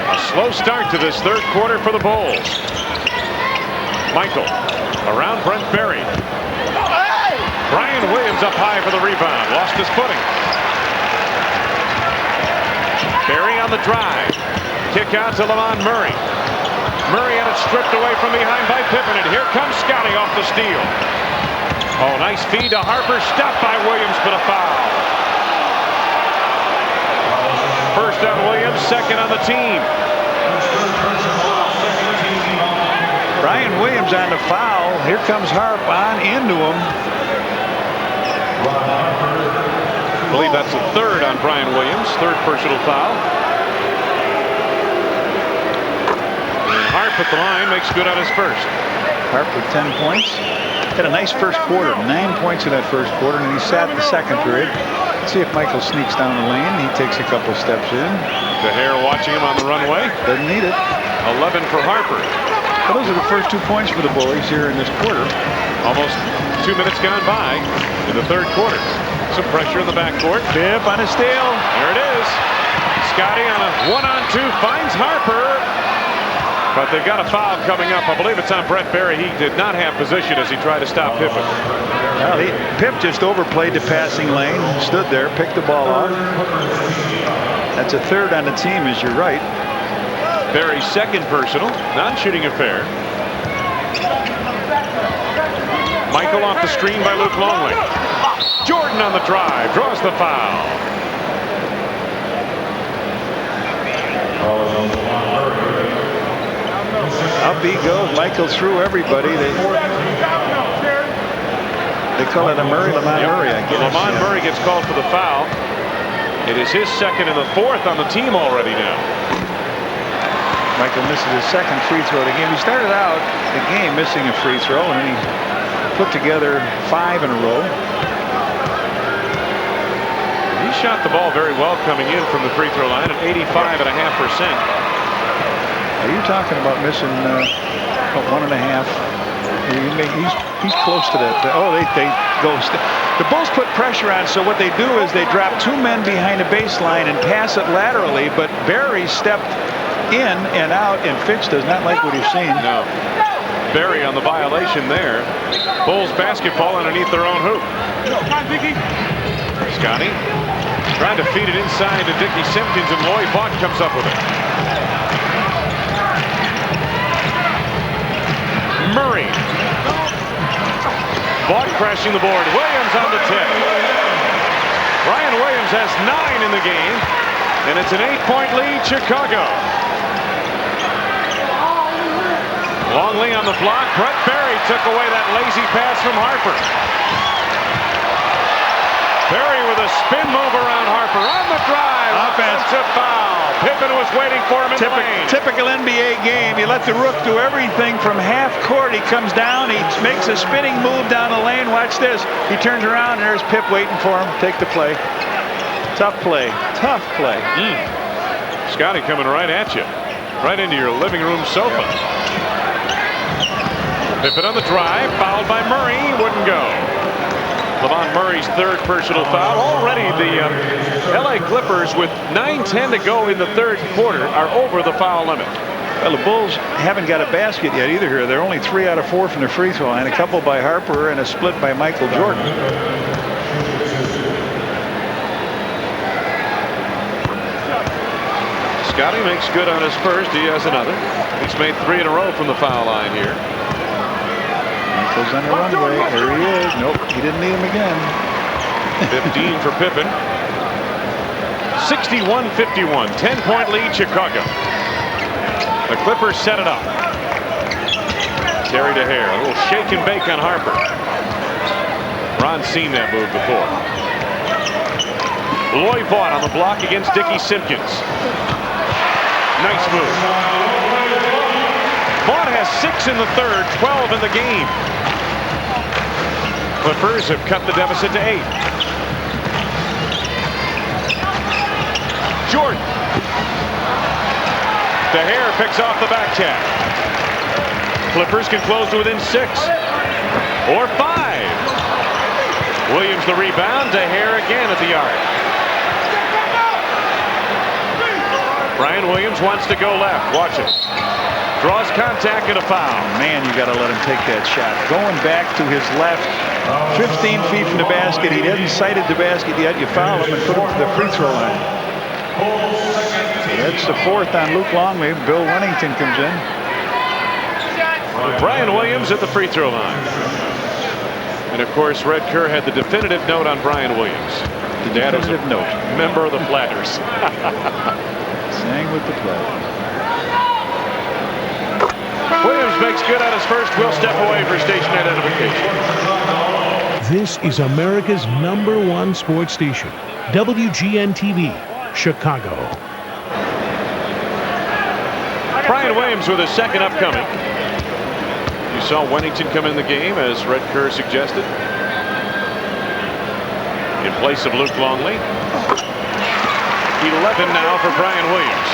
A slow start to this third quarter for the Bulls. Michael around Brent Barry. Brian Williams up high for the rebound. Lost his footing. Barry on the drive. Kick out to Lamont Murray. Murray had it stripped away from behind by Pippen, and here comes Scotty off the steal. Oh, nice feed to Harper. Stopped by Williams for the foul. First on Williams, second on the team. Brian Williams on the foul. Here comes Harp on into him. I believe that's the third on Brian Williams, third personal foul. And Harp at the line makes good on his first. Harp with 10 points. Had a nice first quarter, 9 points in that first quarter, and he sat the second period. Let's see if Michael sneaks down the lane. He takes a couple steps in. DeHare watching him on the runway. Doesn't need it. 11 for Harper. Well, those are the first 2 points for the Bullies here in this quarter. Almost 2 minutes gone by in the third quarter. Some pressure in the backcourt. Bibb on a steal. There it is. Scotty on a 1-on-2 finds Harper. But they've got a foul coming up. I believe it's on Brent Barry. He did not have position as he tried to stop Pippen. Well, Pip just overplayed the passing lane. Stood there, picked the ball off. That's a third on the team, as you're right. Barry's second personal, non-shooting affair. Michael off the screen by Luke Longley. Jordan on the drive, draws the foul. Up he goes. Michael threw everybody. They call it a Lamont Murray, I guess. Lamont Murray gets called for the foul. It is his second and the fourth on the team already now. Michael misses his second free throw of the game. He started out the game missing a free throw, and then he put together 5 in a row. He shot the ball very well coming in from the free throw line at 85.5%. Are you talking about missing 1.5 He's close to that. Oh, they go. The Bulls put pressure on, so what they do is they drop 2 men behind the baseline and pass it laterally, but Barry stepped in and out, and Fitch does not like what he's seen. No. Barry on the violation there. Bulls basketball underneath their own hoop. Scotty trying to feed it inside to Dickie Simpkins, and Lloyd Vaught comes up with it. Murray. Vaught crashing the board. Williams on the tip. Brian Williams has 9 in the game, and it's an 8-point lead, Chicago. Longley on the block. Brett Barry took away that lazy pass from Harper. Barry with a spin move around Harper on the drive. Offensive foul. Pippen was waiting for him in the lane. Typical NBA game. You let the Rook do everything from half court. He comes down. He makes a spinning move down the lane. Watch this. He turns around, and there's Pip waiting for him. Take the play. Tough play. Tough play. Scotty coming right at you. Right into your living room sofa. Pippen on the drive. Fouled by Murray. Wouldn't go. Lavon Murray's 3rd personal foul. Already the LA Clippers, with 9:10 to go in the 3rd quarter, are over the foul limit. Well, the Bulls haven't got a basket yet either here. They're only 3 out of 4 from the free throw line. A couple by Harper and a split by Michael Jordan. Scotty makes good on his first. He has another. He's made 3 in a row from the foul line here. Goes on the runway. There he is. Nope, he didn't need him again. 15 for Pippen. 61-51. 10-point lead, Chicago. The Clippers set it up. Terry DeHare. A little shake and bake on Harper. Ron's seen that move before. Lloyd Vaught on the block against Dickie Simpkins. Nice move. Vaught has 6 in the 3rd, 12 in the game. Clippers have cut the deficit to 8. Jordan. DeHare picks off the back tap. Clippers can close to within 6 or 5. Williams the rebound. DeHare again at the arc. Brian Williams wants to go left. Watch it. Draws contact and a foul. Man, you got to let him take that shot. Going back to his left, 15 feet from the basket. He hasn't sighted the basket yet. You foul him and put him to the free throw line. That's the 4th on Luke Longley. Bill Wennington comes in. Brian Williams at the free throw line. And of course, Red Kerr had the definitive note on Brian Williams. The definitive note. Member of the Flatters. Sang with the play. Williams makes good on his first. We'll step away for station identification. This is America's #1 sports station, WGN-TV, Chicago. Brian Williams with his 2nd upcoming. You saw Wennington come in the game, as Red Kerr suggested, in place of Luke Longley. 11 now for Brian Williams.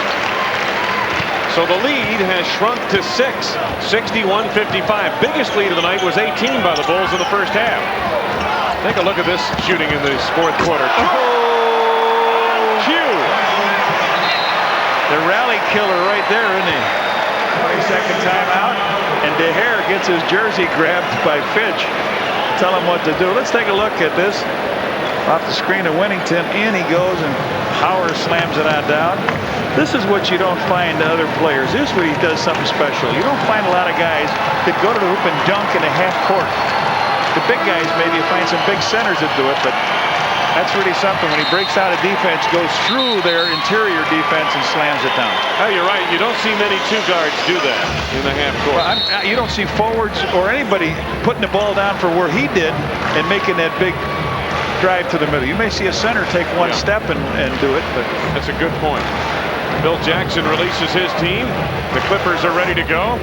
So the lead has shrunk to 6, 61-55. Biggest lead of the night was 18 by the Bulls in the first half. Take a look at this shooting in this 4th quarter. Q. The rally killer right there, isn't he? 22nd timeout, and DeHare gets his jersey grabbed by Fitch. Tell him what to do. Let's take a look at this. Off the screen of Wennington, in he goes, and Howard slams it on down. This is what you don't find to other players. This is where he does something special. You don't find a lot of guys that go to the hoop and dunk in a half court. The big guys, maybe you find some big centers that do it, but that's really something. When he breaks out of defense, goes through their interior defense and slams it down. Oh, you're right. You don't see many 2 guards do that in the half court. Well, you don't see forwards or anybody putting the ball down for where he did and making that big drive to the middle. You may see a center take one step and do it, but that's a good point. Bill Jackson releases his team. The Clippers are ready to go.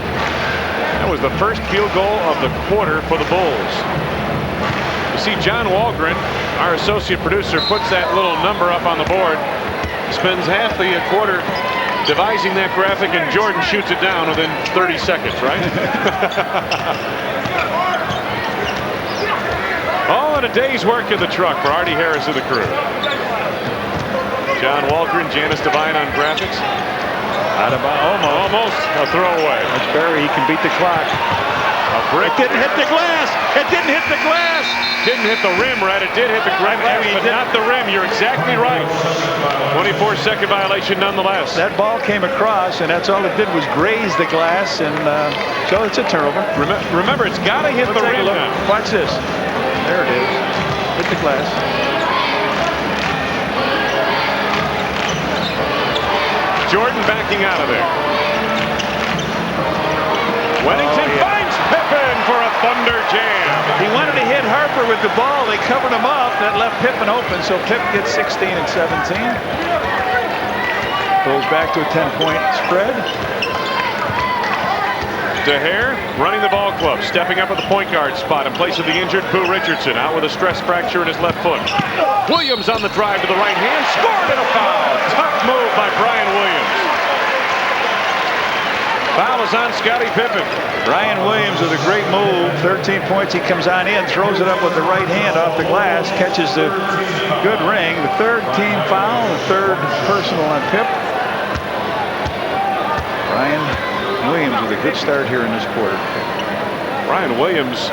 That was the first field goal of the quarter for the Bulls. You see John Walgren, our associate producer, puts that little number up on the board. Spends half the quarter devising that graphic, and Jordan shoots it down within 30 seconds, right? All in a day's work in the truck for Artie Harris and the crew. John Waldron, Janice Devine on graphics. Out of almost a throwaway. That's Barry. He can beat the clock. A brick. It didn't hit the glass. It didn't hit the glass. Didn't hit the rim, right? It did hit the glass, but not the rim. You're exactly right. 24-second violation nonetheless. That ball came across, and that's all it did was graze the glass, and so it's a turnover. Remember, it's got to hit the rim now. Watch this. There it is. Hit the glass. Jordan backing out of there. Wennington finds Pippen for a thunder jam. He wanted to hit Harper with the ball. They covered him up. That left Pippen open, so Pipp gets 16 and 17. Goes back to a 10-point spread. DeHare running the ball club, stepping up at the point guard spot in place of the injured Boo Richardson, out with a stress fracture in his left foot. Williams on the drive to the right hand, scored and a foul. Tough move by Brian Williams. Foul is on Scottie Pippen. Brian Williams with a great move. 13 points. He comes on in, throws it up with the right hand off the glass, catches the good ring. The third team foul, the third personal on Pip. Brian Williams with a good start here in this quarter. Brian Williams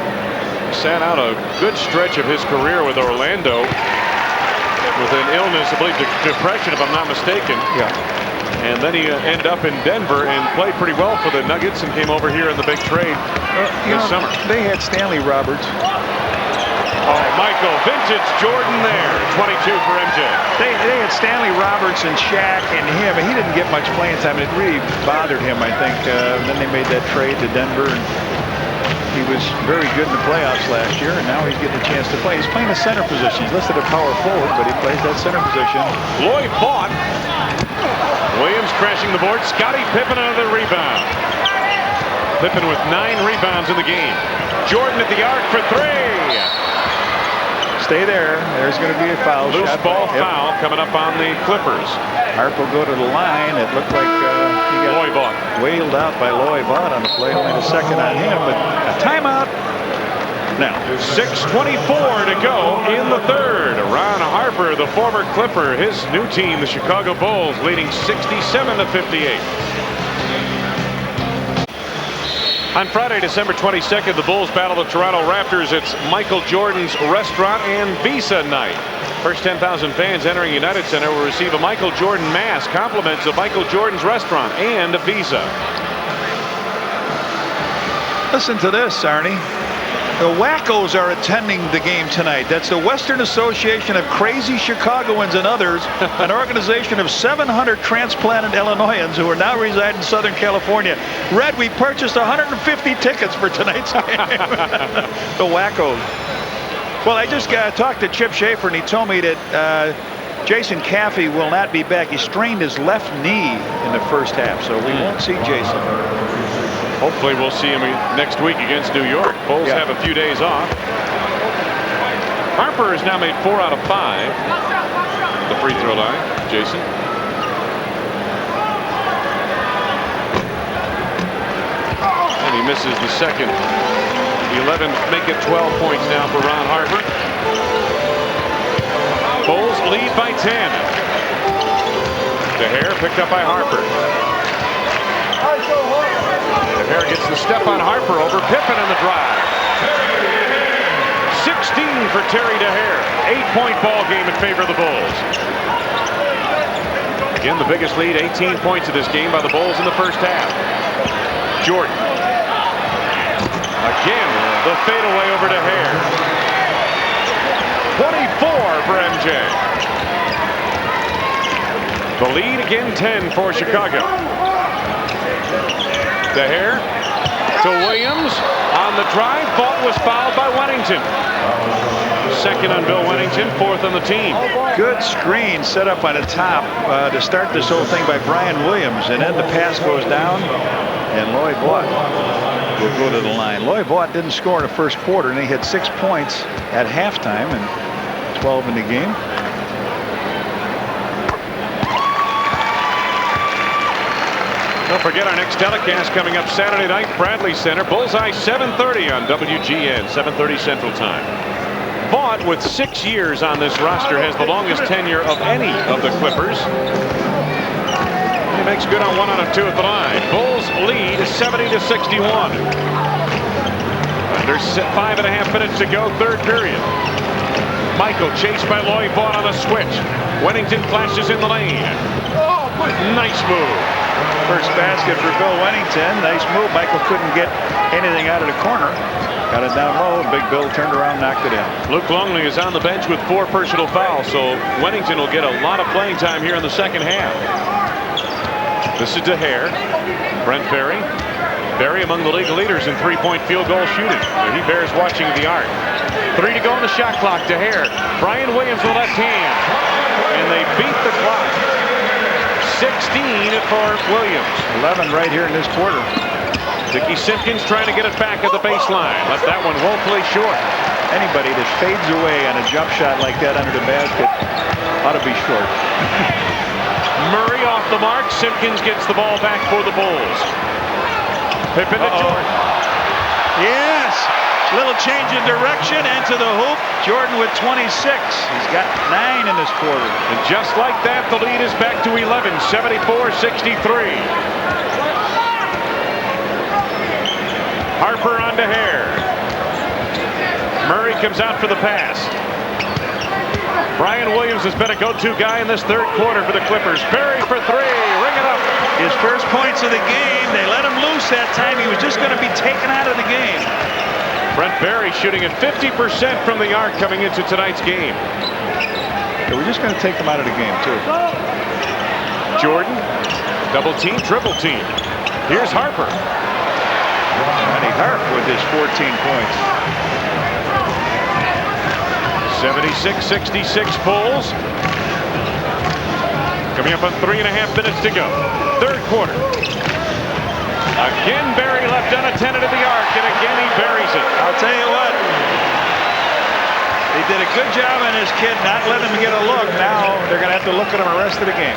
sat out a good stretch of his career with Orlando with an illness, I believe depression if I'm not mistaken. Yeah. And then he ended up in Denver and played pretty well for the Nuggets and came over here in the big trade this summer. They had Stanley Roberts. Oh, Michael, vintage Jordan there, 22 for MJ. They had Stanley Roberts and Shaq and him, and he didn't get much playing time. It really bothered him, I think. Then they made that trade to Denver, and he was very good in the playoffs last year, and now he's getting a chance to play. He's playing the center position. He's listed a power forward, but he plays that center position. Lloyd Vaught. Williams crashing the board. Scottie Pippen on the rebound. Pippen with 9 rebounds in the game. Jordan at the arc for 3. Stay there. There's going to be a foul. Loose ball foul coming up on the Clippers. Harp will go to the line. It looked like he got Lloyd Vaught wailed out by Lloyd Vaught on the play. Only the second on him, but a timeout. Now, 6:24 to go in the third. Ron Harper, the former Clipper, his new team, the Chicago Bulls, leading 67-58. On Friday, December 22nd, the Bulls battle the Toronto Raptors. It's Michael Jordan's Restaurant and Visa Night. First 10,000 fans entering United Center will receive a Michael Jordan mask, compliments of Michael Jordan's Restaurant and a Visa. Listen to this, Arnie. The Wackos are attending the game tonight. That's the Western Association of Crazy Chicagoans and Others, an organization of 700 transplanted Illinoisans who are now reside in Southern California. Red, we purchased 150 tickets for tonight's game. The Wackos. Well, I just talked to Chip Schaefer, and he told me that Jason Caffey will not be back. He strained his left knee in the first half, so we won't see Jason. Hopefully we'll see him next week against New York. Bulls have a few days off. Harper has now made 4 out of 5 at the free throw line. Jason. And he misses the second. 11 make it 12 points now for Ron Harper. Bulls lead by 10. DeHare picked up by Harper. DeHare gets the step on Harper over Pippen on the drive. 16 for Terry DeHare. 8-point ball game in favor of the Bulls. Again, the biggest lead, 18 points of this game by the Bulls in the first half. Jordan. Again, the fadeaway over DeHare. 24 for MJ. The lead again, 10 for Chicago. DeHare to Williams on the drive. Vaught was fouled by Wennington. Second on Bill Wennington, 4th on the team. Good screen set up on the top to start this whole thing by Brian Williams, and then the pass goes down, and Lloyd Vaught will go to the line. Lloyd Vaught didn't score in the first quarter, and he had 6 points at halftime and 12 in the game. Don't forget our next telecast coming up Saturday night, Bradley Center. Bullseye 7:30 on WGN, 7:30 Central Time. Vaught, with 6 years on this roster, has the longest tenure of any of the Clippers. He makes good on 1 out of 2 at the line. Bulls lead 70-61. Under 5.5 minutes to go, third period. Michael chased by Loy Vaught on a switch. Wennington flashes in the lane. Oh, nice move. First basket for Bill Wennington. Nice move. Michael couldn't get anything out of the corner. Got it down low. Big Bill turned around, knocked it in. Luke Longley is on the bench with 4 personal fouls, so Wennington will get a lot of playing time here in the second half. This is DeHare. Brent Barry. Barry among the league leaders in 3-point field goal shooting. So he bears watching the arc. 3 to go on the shot clock. DeHare. Brian Williams with the left hand. And they beat the clock. 16 for Williams. 11 right here in this quarter. Dickie Simpkins trying to get it back at the baseline. Left that one woefully short. Anybody that fades away on a jump shot like that under the basket ought to be short. Murray off the mark. Simpkins gets the ball back for the Bulls. Pippen to Jordan. Yes. Little change in direction and to the hoop. Jordan with 26. He's got 9 in this quarter. And just like that, the lead is back to 11, 74-63. Harper on DeHare. Murray comes out for the pass. Brian Williams has been a go-to guy in this third quarter for the Clippers. Barry for 3. Ring it up. His first points of the game. They let him loose that time. He was just going to be taken out of the game. Brent Barry shooting at 50% from the arc coming into tonight's game. So we're just going to take them out of the game, too. Jordan, double team, triple team. Here's Harper. Johnny Harp with his 14 points. 76-66 Bulls. Coming up on 3.5 minutes to go. Third quarter. Again, Barry left unattended at the arc, and again he buries it. I'll tell you what. They did a good job on this kid, not letting him get a look. Now they're going to have to look at him the rest of the game.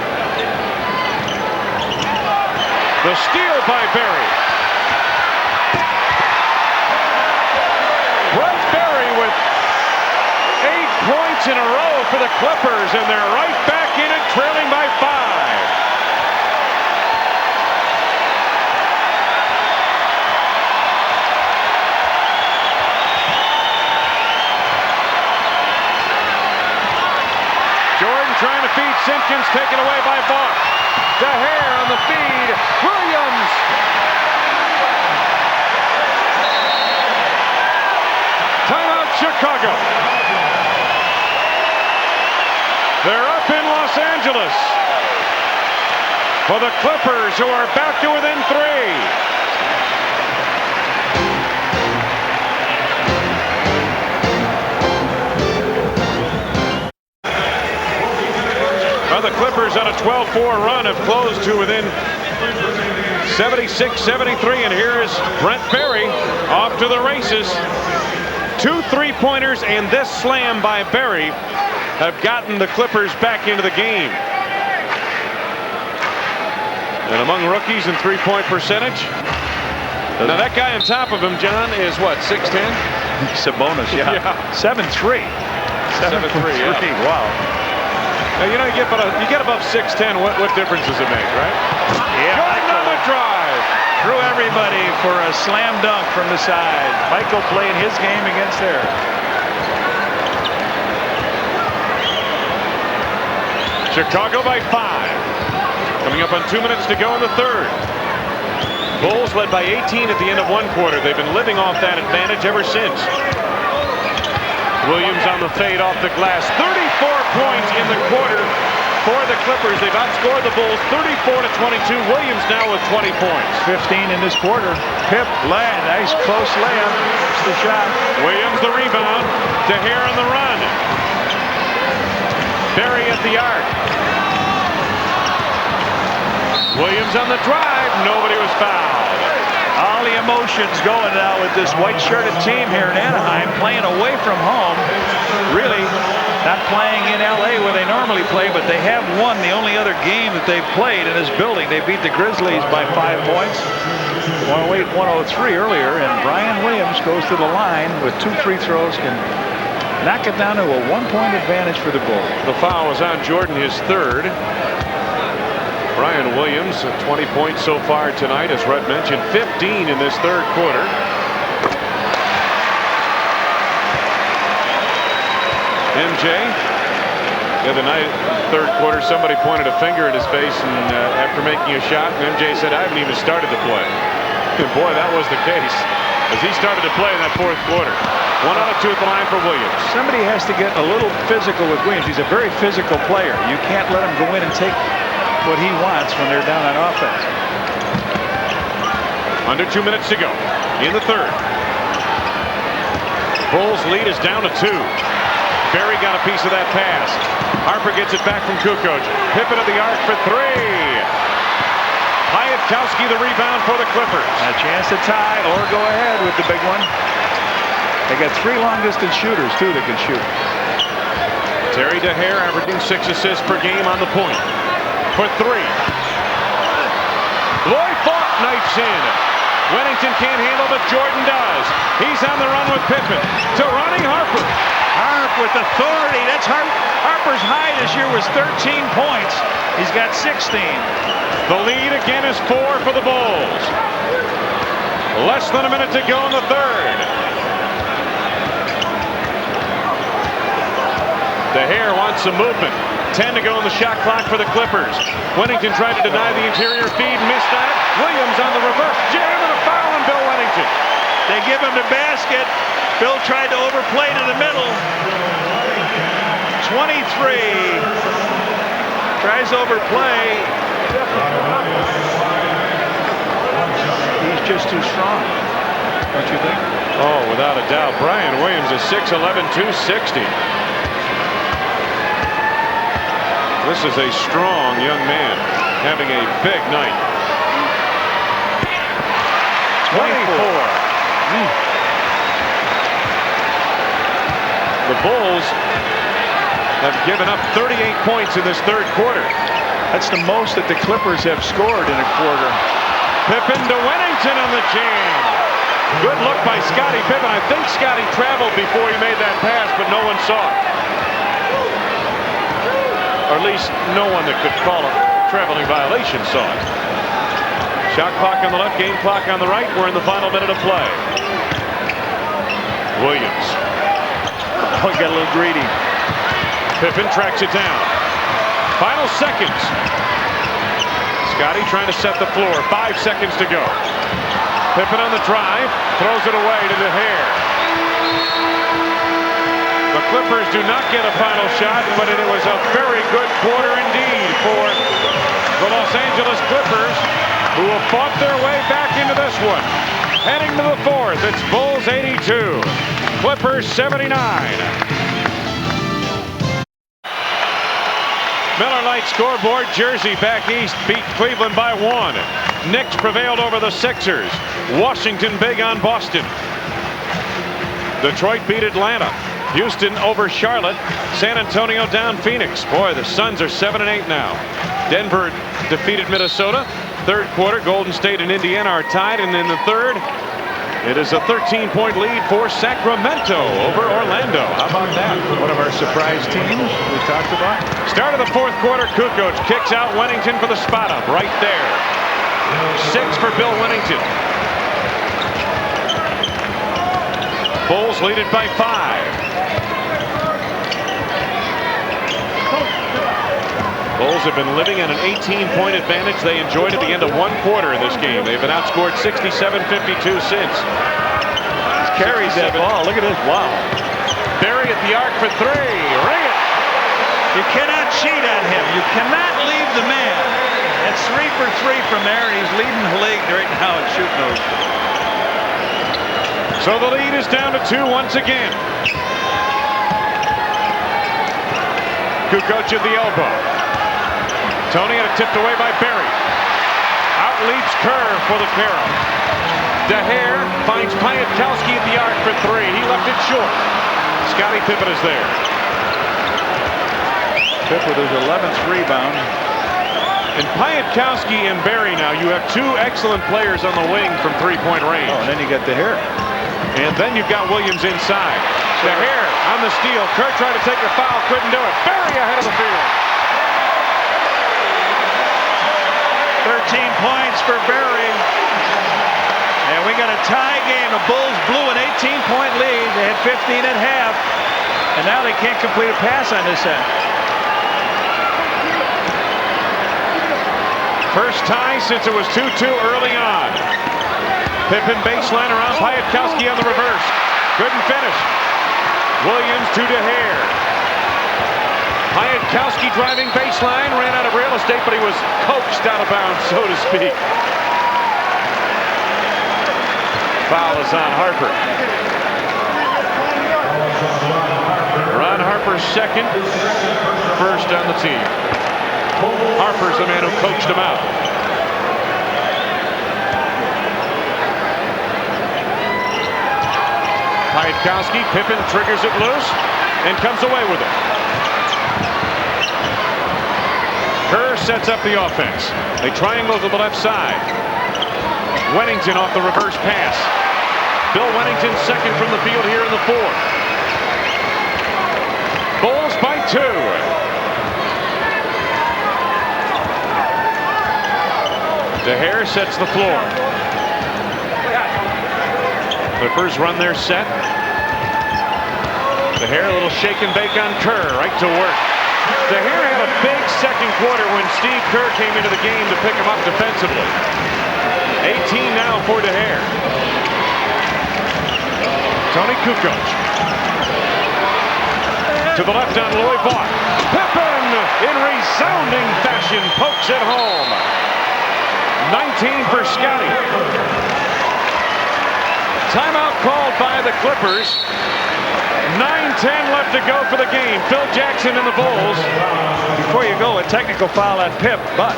The steal by Barry. Brent Barry with 8 points in a row for the Clippers, and they're right back in it, trailing by 5. Jordan trying to feed Simpkins, taken away by Vaught. DeHare on the feed. Williams. Timeout, Chicago. They're up in Los Angeles for the Clippers, who are back to within 3. Well, the Clippers on a 12-4 run have closed to within 76-73, and here is Brent Barry off to the races. 2 3-pointers and this slam by Barry have gotten the Clippers back into the game. And among rookies in 3-point percentage, now that guy on top of him, John, is what, 6'10"? Sabonis, yeah. 7'3". 7'3", wow. Now, you know, you get above 6'10", what difference does it make, right? Yeah. Jordan on the drive. Threw everybody for a slam dunk from the side. Michael playing his game against theirs. Chicago by 5. Coming up on 2 minutes to go in the third. Bulls led by 18 at the end of 1 quarter. They've been living off that advantage ever since. Williams on the fade off the glass. 34 points in the quarter for the Clippers. They've outscored the Bulls 34-22. Williams now with 20 points. 15 in this quarter. Pip, nice close layup. That's the shot. Williams the rebound. DeHare on the run. Barry at the arc. Williams on the drive. Nobody was fouled. All the emotions going now with this white-shirted team here in Anaheim, playing away from home. Really not playing in L.A. where they normally play, but they have won the only other game that they've played in this building. They beat the Grizzlies by 5 points. 108-103 earlier, and Brian Williams goes to the line with 2 free throws, can knock it down to a 1-point advantage for the Bulls. The foul was on Jordan, his third. Brian Williams, 20 points so far tonight, as Rhett mentioned, 15 in this third quarter. MJ, the other night, third quarter, somebody pointed a finger at his face and after making a shot, and MJ said, I haven't even started to play. And boy, that was the case, as he started to play in that fourth quarter. 1 out of 2 at the line for Williams. Somebody has to get a little physical with Williams. He's a very physical player. You can't let him go in and take what he wants when they're down on offense. Under 2 minutes to go in the third. Bulls lead is down to 2. Berry got a piece of that pass. Harper gets it back from Kukoc. Pippen at the arc for 3. Piatkowski the rebound for the Clippers. A chance to tie or go ahead with the big one. They got 3 long-distance shooters, too, that can shoot. Terry DeHare averaging 6 assists per game on the point. For 3. Loy Falk knifes in. Wennington can't handle, but Jordan does. He's on the run with Pippen to Ronnie Harper. Harp with authority. That's Harper's high this year was 13 points. He's got 16. The lead again is 4 for the Bulls. Less than a minute to go in the third. DeHare wants some movement. 10 to go in the shot clock for the Clippers. Wennington tried to deny the interior feed, missed on it. Williams on the reverse jam and a foul on Bill Wennington. They give him the basket. Bill tried to overplay to the middle. 23. Tries to overplay. He's just too strong, don't you think? Oh, without a doubt. Brian Williams is 6'11", 260. This is a strong young man having a big night. 24. The Bulls have given up 38 points in this third quarter. That's the most that the Clippers have scored in a quarter. Pippen to Wennington on the jam. Good look by Scottie Pippen. I think Scottie traveled before he made that pass, but no one saw it. Or at least no one that could call a traveling violation saw it. Shot clock on the left, game clock on the right. We're in the final minute of play. Williams. Oh, he got a little greedy. Pippen tracks it down. Final seconds. Scottie trying to set the floor. 5 seconds to go. Pippen on the drive. Throws it away to DeHare. The Clippers do not get a final shot, but it was a very good quarter indeed for the Los Angeles Clippers, who have fought their way back into this one. Heading to the fourth, it's Bulls 82, Clippers 79. Miller Lite scoreboard. Jersey back east beat Cleveland by 1. Knicks prevailed over the Sixers. Washington big on Boston. Detroit beat Atlanta. Houston over Charlotte. San Antonio down Phoenix. Boy, the Suns are 7-8 now. Denver defeated Minnesota. Third quarter, Golden State and Indiana are tied, and in the third, it is a 13-point lead for Sacramento over Orlando. How about that? One of our surprise teams we talked about. Start of the fourth quarter, Kukoc kicks out Wennington for the spot up right there. 6 for Bill Wennington. Bulls lead it by 5. Bulls have been living at an 18-point advantage they enjoyed at the end of one quarter in this game. They've been outscored 67-52 since. Carries that ball. Look at this. Wow. Berry at the arc for 3. Ring it. You cannot cheat on him. You cannot leave the man. That's 3 for 3 from there, and he's leading the league right now in shooting those. So the lead is down to 2 once again. Kukoc at the elbow. Tony had it tipped away by Berry. Out leaps Kerr for the carry. DeHare finds Piatkowski at the arc for 3. He left it short. Scottie Pippen is there. Pippen with his 11th rebound. And Piatkowski and Berry now, you have 2 excellent players on the wing from 3-point range. Oh, and then you got DeHare. And then you've got Williams inside. DeHare on the steal. Kerr tried to take a foul, couldn't do it. Berry ahead of the field. 13 points for Berry. And we got a tie game. The Bulls blew an 18-point lead. They had 15 at half. And now they can't complete a pass on this end. First tie since it was 2-2 early on. Pippen baseline around Piatkowski on the reverse. Couldn't finish. Williams to DeHare. Piatkowski driving baseline, ran out of real estate, but he was coaxed out of bounds, so to speak. Foul is on Harper. Ron Harper's second, first on the team. Harper's the man who coached him out. Piatkowski, Pippen triggers it loose and comes away with it. Kerr sets up the offense. They triangle to the left side. Wennington off the reverse pass. Bill Wennington second from the field here in the fourth. Bulls by 2. DeHare sets the floor. Clippers run their set. DeHare a little shake and bake on Kerr, right to work. DeHare had a big second quarter when Steve Kerr came into the game to pick him up defensively. 18 now for DeHare. Tony Kukoc. To the left on Loy Vaught. Pippen in resounding fashion pokes it home. 19 for Scotty. Timeout called by the Clippers. 9:10 left to go for the game. Phil Jackson and the Bulls. Before you go, a technical foul on Pip, but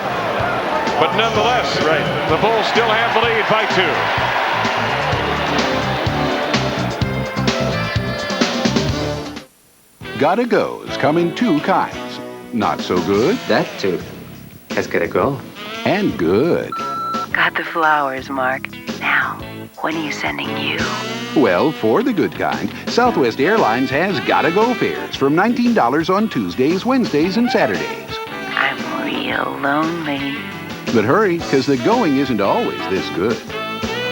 nonetheless, right, the Bulls still have the lead by 2. Gotta Go's come in 2 kinds. Not so good. That tooth has gotta go. And good. Got the flowers, Mark. Now, when are you sending you? Well, for the good kind, Southwest Airlines has Gotta Go fares from $19 on Tuesdays, Wednesdays, and Saturdays. I'm real lonely. But hurry, because the going isn't always this good.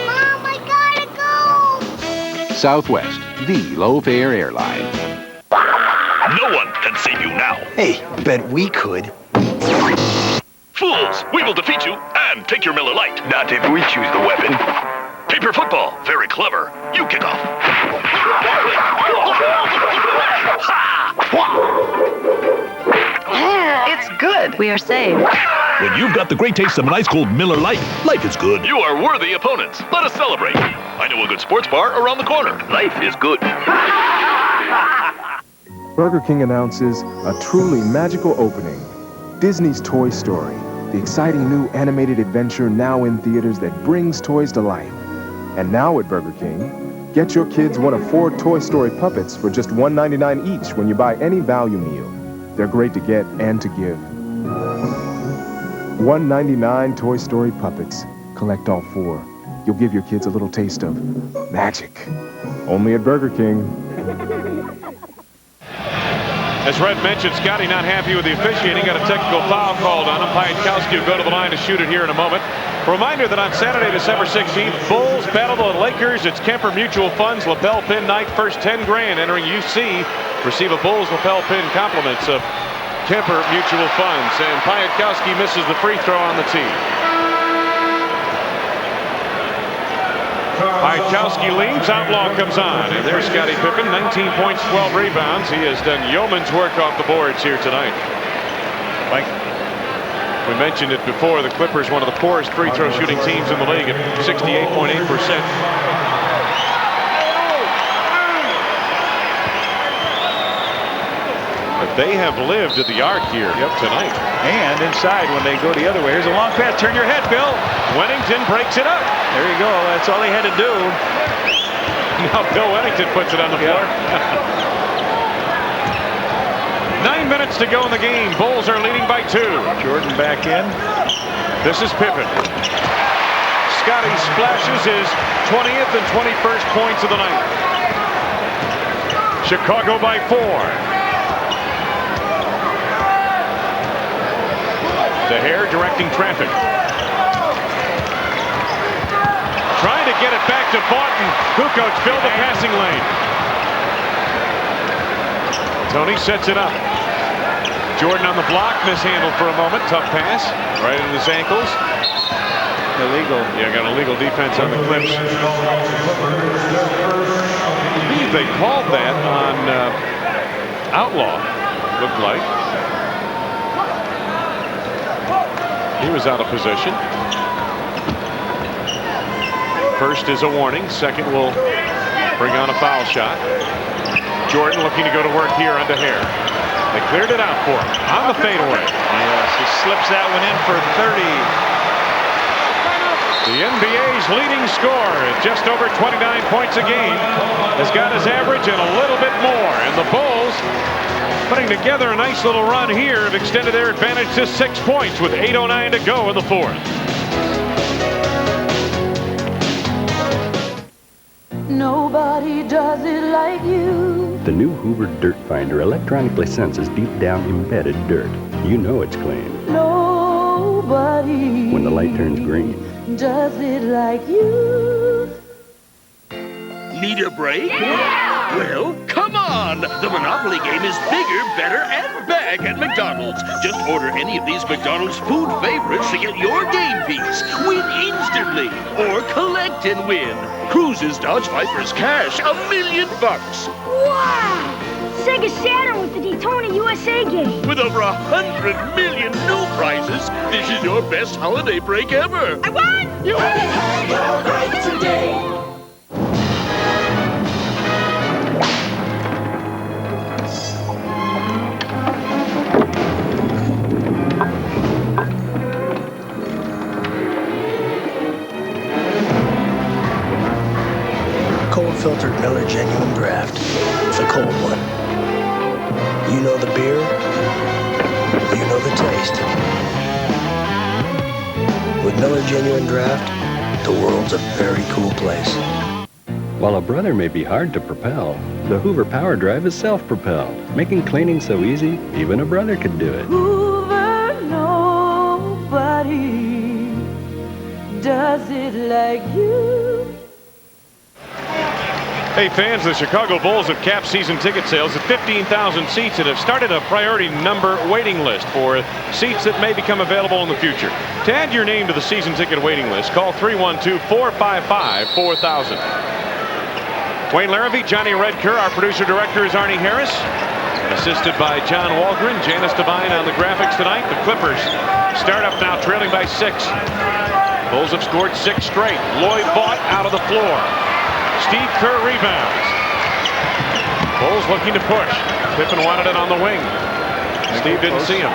Mom, I gotta go. Southwest, the low-fare airline. No one can save you now. Hey, bet we could. Fools, we will defeat you and take your Miller Lite. Not if we choose the weapon. Paper football, very clever. You kick off. It's good. We are saved. When you've got the great taste of an ice-cold Miller Lite, life is good. You are worthy opponents. Let us celebrate. I know a good sports bar around the corner. Life is good. Burger King announces a truly magical opening. Disney's Toy Story, the exciting new animated adventure now in theaters that brings toys to life. And now at Burger King, get your kids one of 4 Toy Story puppets for just $1.99 each when you buy any value meal. They're great to get and to give. $1.99 Toy Story puppets. Collect all 4. You'll give your kids a little taste of magic. Only at Burger King. As Red mentioned, Scotty not happy with the officiating. Got a technical foul called on him. Piatkowski will go to the line to shoot it here in a moment. Reminder that on Saturday, December 16th, Bulls battle the Lakers. It's Kemper Mutual Funds lapel pin night. First 10 grand entering UC. Receive a Bulls lapel pin compliments of Kemper Mutual Funds. And Piatkowski misses the free throw on the tee. Piatkowski leaves, Outlaw comes on, and there's Scottie Pippen, 19 points, 12 rebounds. He has done yeoman's work off the boards here tonight. Mike, we mentioned it before, the Clippers, one of the poorest free throw shooting teams in the league at 68.8%. But they have lived at the arc here tonight. And inside when they go the other way. Here's a long pass. Turn your head, Bill. Wennington breaks it up. There you go. That's all he had to do. Now Bill Wennington puts it on the floor. 9 minutes to go in the game. Bulls are leading by 2. Jordan back in. This is Pippen. Scotty splashes his 20th and 21st points of the night. Chicago by 4. DeHare directing traffic. Trying to get it back to Barton. Kukoc filled the passing lane. Tony sets it up. Jordan on the block, mishandled for a moment. Tough pass, right in his ankles. Illegal. Yeah, got illegal defense on the Clips. I believe they called that on Outlaw, looked like. He was out of position. First is a warning. Second will bring on a foul shot. Jordan looking to go to work here on DeHare. They cleared it out for him on the fadeaway. Yes, he slips that one in for 30. The NBA's leading scorer at just over 29 points a game has got his average and a little bit more. And the Bulls putting together a nice little run here have extended their advantage to 6 points with 8:09 to go in the fourth. Nobody does it like you. The new Hoover Dirt Finder electronically senses deep down embedded dirt. You know it's clean Nobody when the light turns green. does it like you. Need a break? Yeah! Well, come on! The Monopoly game is bigger, better, and back at McDonald's. Just order any of these McDonald's food favorites to get your game piece. Win instantly, or collect and win. Cruises, Dodge Vipers, cash, $1 million. Wow! Sega Saturn with the Daytona USA game. With over 100 million new prizes, this is your best holiday break ever. I won! You won! Break today. Cold-filtered Miller Genuine Draft. The cold one. You know the beer, you know the taste. With Miller Genuine Draft, the world's a very cool place. While a brother may be hard to propel, the Hoover Power Drive is self-propelled, making cleaning so easy, even a brother could do it. Hoover, nobody does it like you. Hey fans, the Chicago Bulls have capped season ticket sales at 15,000 seats and have started a priority number waiting list for seats that may become available in the future. To add your name to the season ticket waiting list, call 312-455-4000. Wayne Larrivee, Johnny Redker, our producer-director is Arnie Harris. Assisted by John Walgren, Janice Devine on the graphics tonight. The Clippers start up now trailing by 6. Bulls have scored 6 straight. Lloyd Vaught out of the floor. Steve Kerr rebounds. Bulls looking to push. Pippen wanted it on the wing. Steve didn't see him.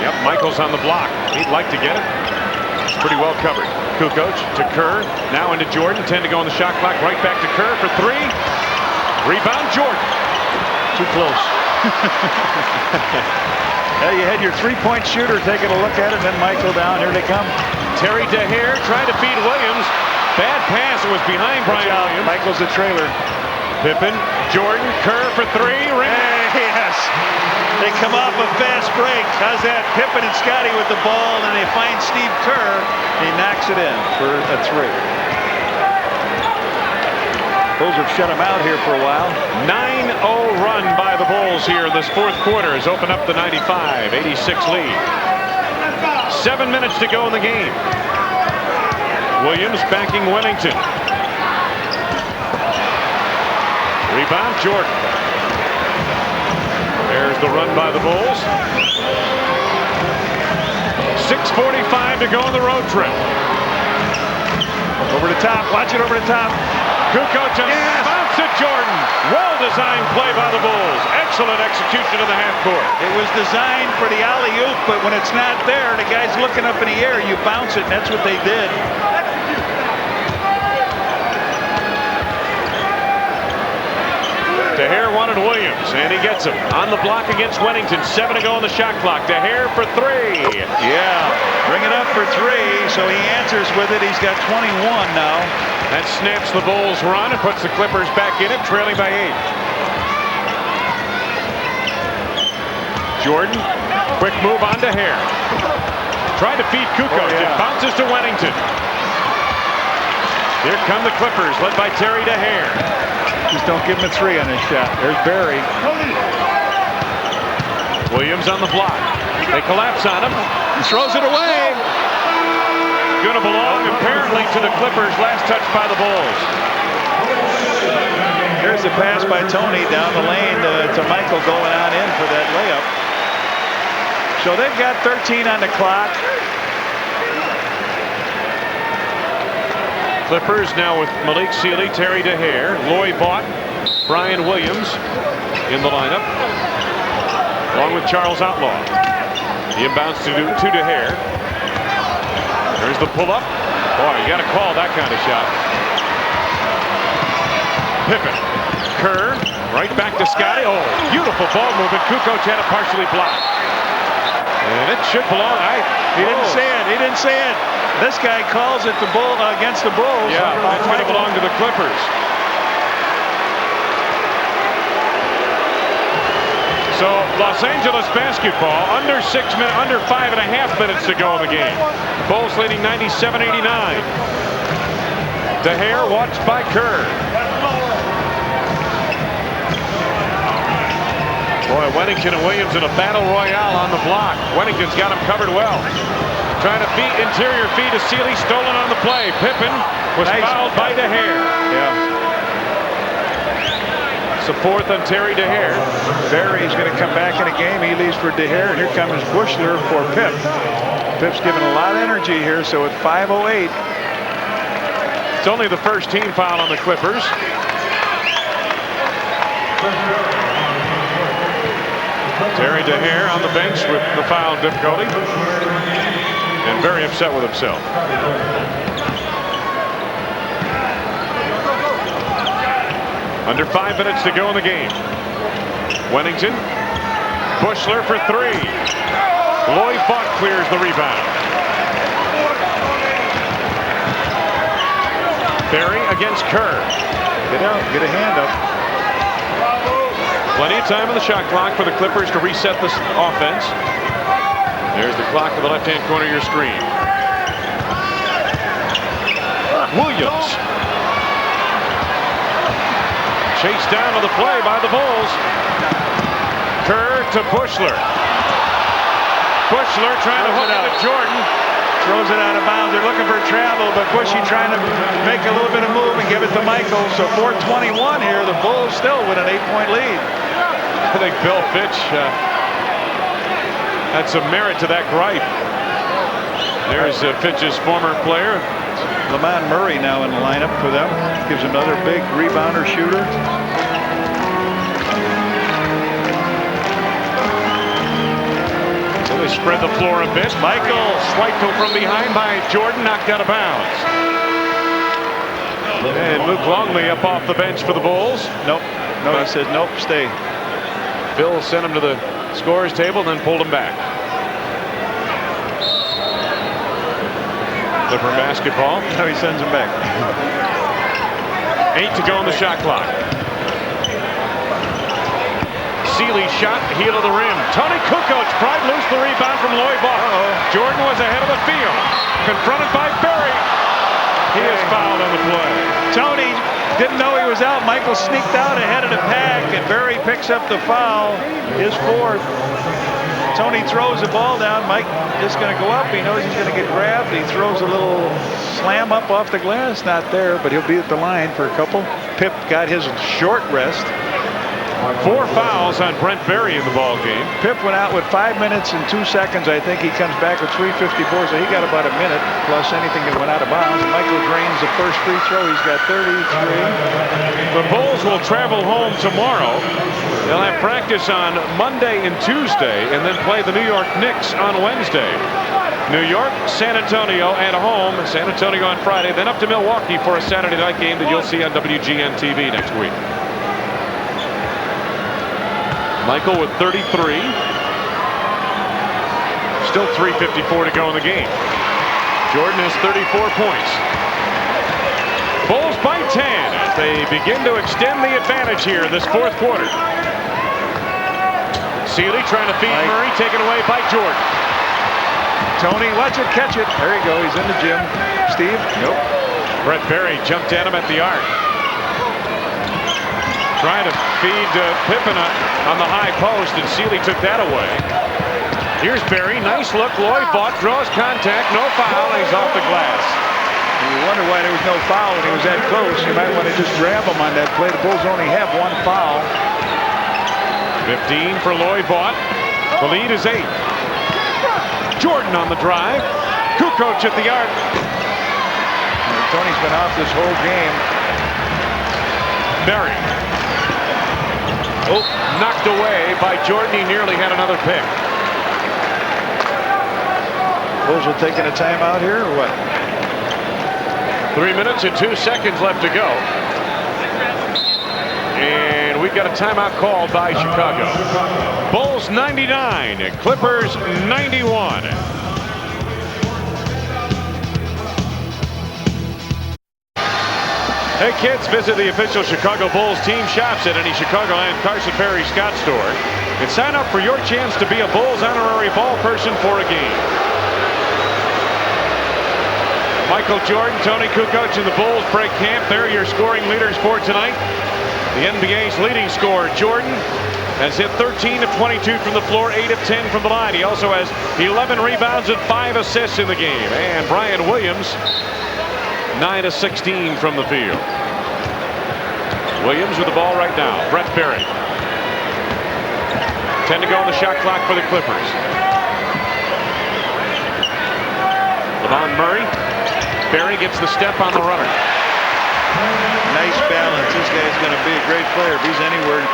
Yep, Michaels on the block. He'd like to get it. It's pretty well covered. Kukoc to Kerr. Now into Jordan. 10 to go on the shot clock. Right back to Kerr for 3. Rebound Jordan. Too close. Well, you had your three-point shooter taking a look at it, and then Michael down. Here they come. Terry DeHare trying to feed Williams. Bad pass. It was behind Brian Williams. Michael's the trailer. Pippen, Jordan, Kerr for 3. Yes. They come off a fast break. How's that? Pippen and Scotty with the ball, and they find Steve Kerr. He knocks it in for a 3. Bulls have shut him out here for a while. 9-0 run by the Bulls here in this fourth quarter has opened up the 95-86 lead. 7 minutes to go in the game. Williams backing Wellington. Rebound Jordan. There's the run by the Bulls. 6:45 to go on the road trip. Over the top. Watch it over the top. Kukoc and bounce to Jordan. Well-designed play by the Bulls. Excellent execution in the half court. It was designed for the alley-oop, but when it's not there, the guy's looking up in the air, you bounce it, and that's what they did. DeHare wanted Williams, and he gets him. On the block against Wellington. 7 to go on the shot clock. DeHare for 3. Yeah, bring it up for 3, so he answers with it. He's got 21 now. That snaps the Bulls' run and puts the Clippers back in it, trailing by 8. Jordan, quick move on to Hare. Tried to feed Kukoc. It bounces to Wennington. Here come the Clippers, led by Terry DeHare. Just don't give him a 3 on his shot. There's Barry. Williams on the block. They collapse on him. He throws it away. Going to belong apparently to the Clippers. Last touch by the Bulls. Here's the pass by Tony down the lane to Michael going on in for that layup. So they've got 13 on the clock. Clippers now with Malik Sealy, Terry DeHare, Loy Vaught, Brian Williams in the lineup, along with Charles Outlaw. He inbounds to DeHare. There's the pull-up. Boy, you got to call that kind of shot. Pippen. Kerr, right back to Scotty. Oh, beautiful ball movement. Kukoc had it partially blocked. And it should belong. He didn't say it. He didn't say it. This guy calls it against the Bulls. Yeah, it's going to belong to the Clippers. So Los Angeles basketball under 5.5 minutes to go in the game. Bulls leading 97-89. DeHare watched by Kerr. Boy, Wennington and Williams in a battle royale on the block. Wennington's got him covered well. Trying to beat interior feed to Sealy, stolen on the play. Pippen was fouled by DeHare. Yeah. It's a 4th on Terry DeHare. Barry's going to come back in a game. He leaves for DeHare, and here comes Bushler for Pip. Pip's giving a lot of energy here, so at 5:08. It's only the first team foul on the Clippers. Terry DeHare on the bench with the foul difficulty. And very upset with himself. Under 5 minutes to go in the game. Wennington. Bushler for 3. Loy Vaught clears the rebound. Barry against Kerr. Get out, get a hand up. Plenty of time on the shot clock for the Clippers to reset this offense. There's the clock to the left-hand corner of your screen. Williams. Chased down to the play by the Bulls. Kerr to Bushler. Bushler trying to hook it to Jordan. Throws it out of bounds. They're looking for travel, but Bushy trying to make a little bit of move and give it to Michael. So 4:21 here. The Bulls still with an 8-point lead. I think Bill Fitch had some merit to that gripe. There's Fitch's former player. Lamont Murray now in the lineup for them. Gives another big rebounder shooter. So they spread the floor a bit. Michael swiped from behind by Jordan, knocked out of bounds. And Luke Longley up off the bench for the Bulls. Nope. No, he said nope, stay. Bill sent him to the scorer's table and then pulled him back. Clipper basketball. Now he sends him back. 8 to go on the shot clock. Sealy shot, heel of the rim. Tony Kukoc pried loose the rebound from Loy Vaught. Jordan was ahead of the field. Confronted by Barry. He is fouled on the play. Tony didn't know he was out. Michael sneaked out ahead of the pack, and Barry picks up the foul. His 4th. Tony throws the ball down. Mike just going to go up. He knows he's going to get grabbed. He throws a little slam up off the glass. Not there, but he'll be at the line for a couple. Pip got his short rest. 4 fouls on Brent Barry in the ball game. Pip went out with 5 minutes and 2 seconds. I think he comes back with 3:54, so he got about a minute plus anything that went out of bounds. Michael drains the first free throw. He's got 33. The Bulls will travel home tomorrow. They'll have practice on Monday and Tuesday and then play the New York Knicks on Wednesday. New York, San Antonio at home. San Antonio on Friday, then up to Milwaukee for a Saturday night game that you'll see on WGN TV next week. Michael with 33. Still 3:54 to go in the game. Jordan has 34 points. Bulls 10 as they begin to extend the advantage here in this fourth quarter. Seeley trying to feed Murray, taken away by Jordan. Tony, watch it, catch it. There you go. He's in the gym. Steve? Nope. Brett Berry jumped at him at the arc. Trying to feed Pippen on the high post, and Seeley took that away. Here's Berry. Nice look. Lloyd Vaught draws contact. No foul. He's off the glass. You wonder why there was no foul when he was that close. You might want to just grab him on that play. The Bulls only have one foul. 15 for Lloyd Vaught. The lead is 8. Jordan on the drive. Kukoc at the arc. Tony's been off this whole game. Berry. Oh, knocked away by Jordan. He nearly had another pick. Bulls are taking a timeout here or what? 3 minutes and 2 seconds left to go. And we've got a timeout called by Chicago. Bulls 99, Clippers 91. Hey kids, visit the official Chicago Bulls team shops at any Chicagoland Carson Ferry Scott store and sign up for your chance to be a Bulls honorary ball person for a game. Michael Jordan, Tony Kukoc, and the Bulls break camp. They're your scoring leaders for tonight. The NBA's leading scorer, Jordan, has hit 13 of 22 from the floor, 8 of 10 from the line. He also has 11 rebounds and 5 assists in the game. And Brian Williams, 9 of 16 from the field. Williams with the ball right now. Brett Berry. 10 to go on the shot clock for the Clippers. Lamont Murray. Berry gets the step on the runner. Nice balance. This guy's going to be a great player if he's anywhere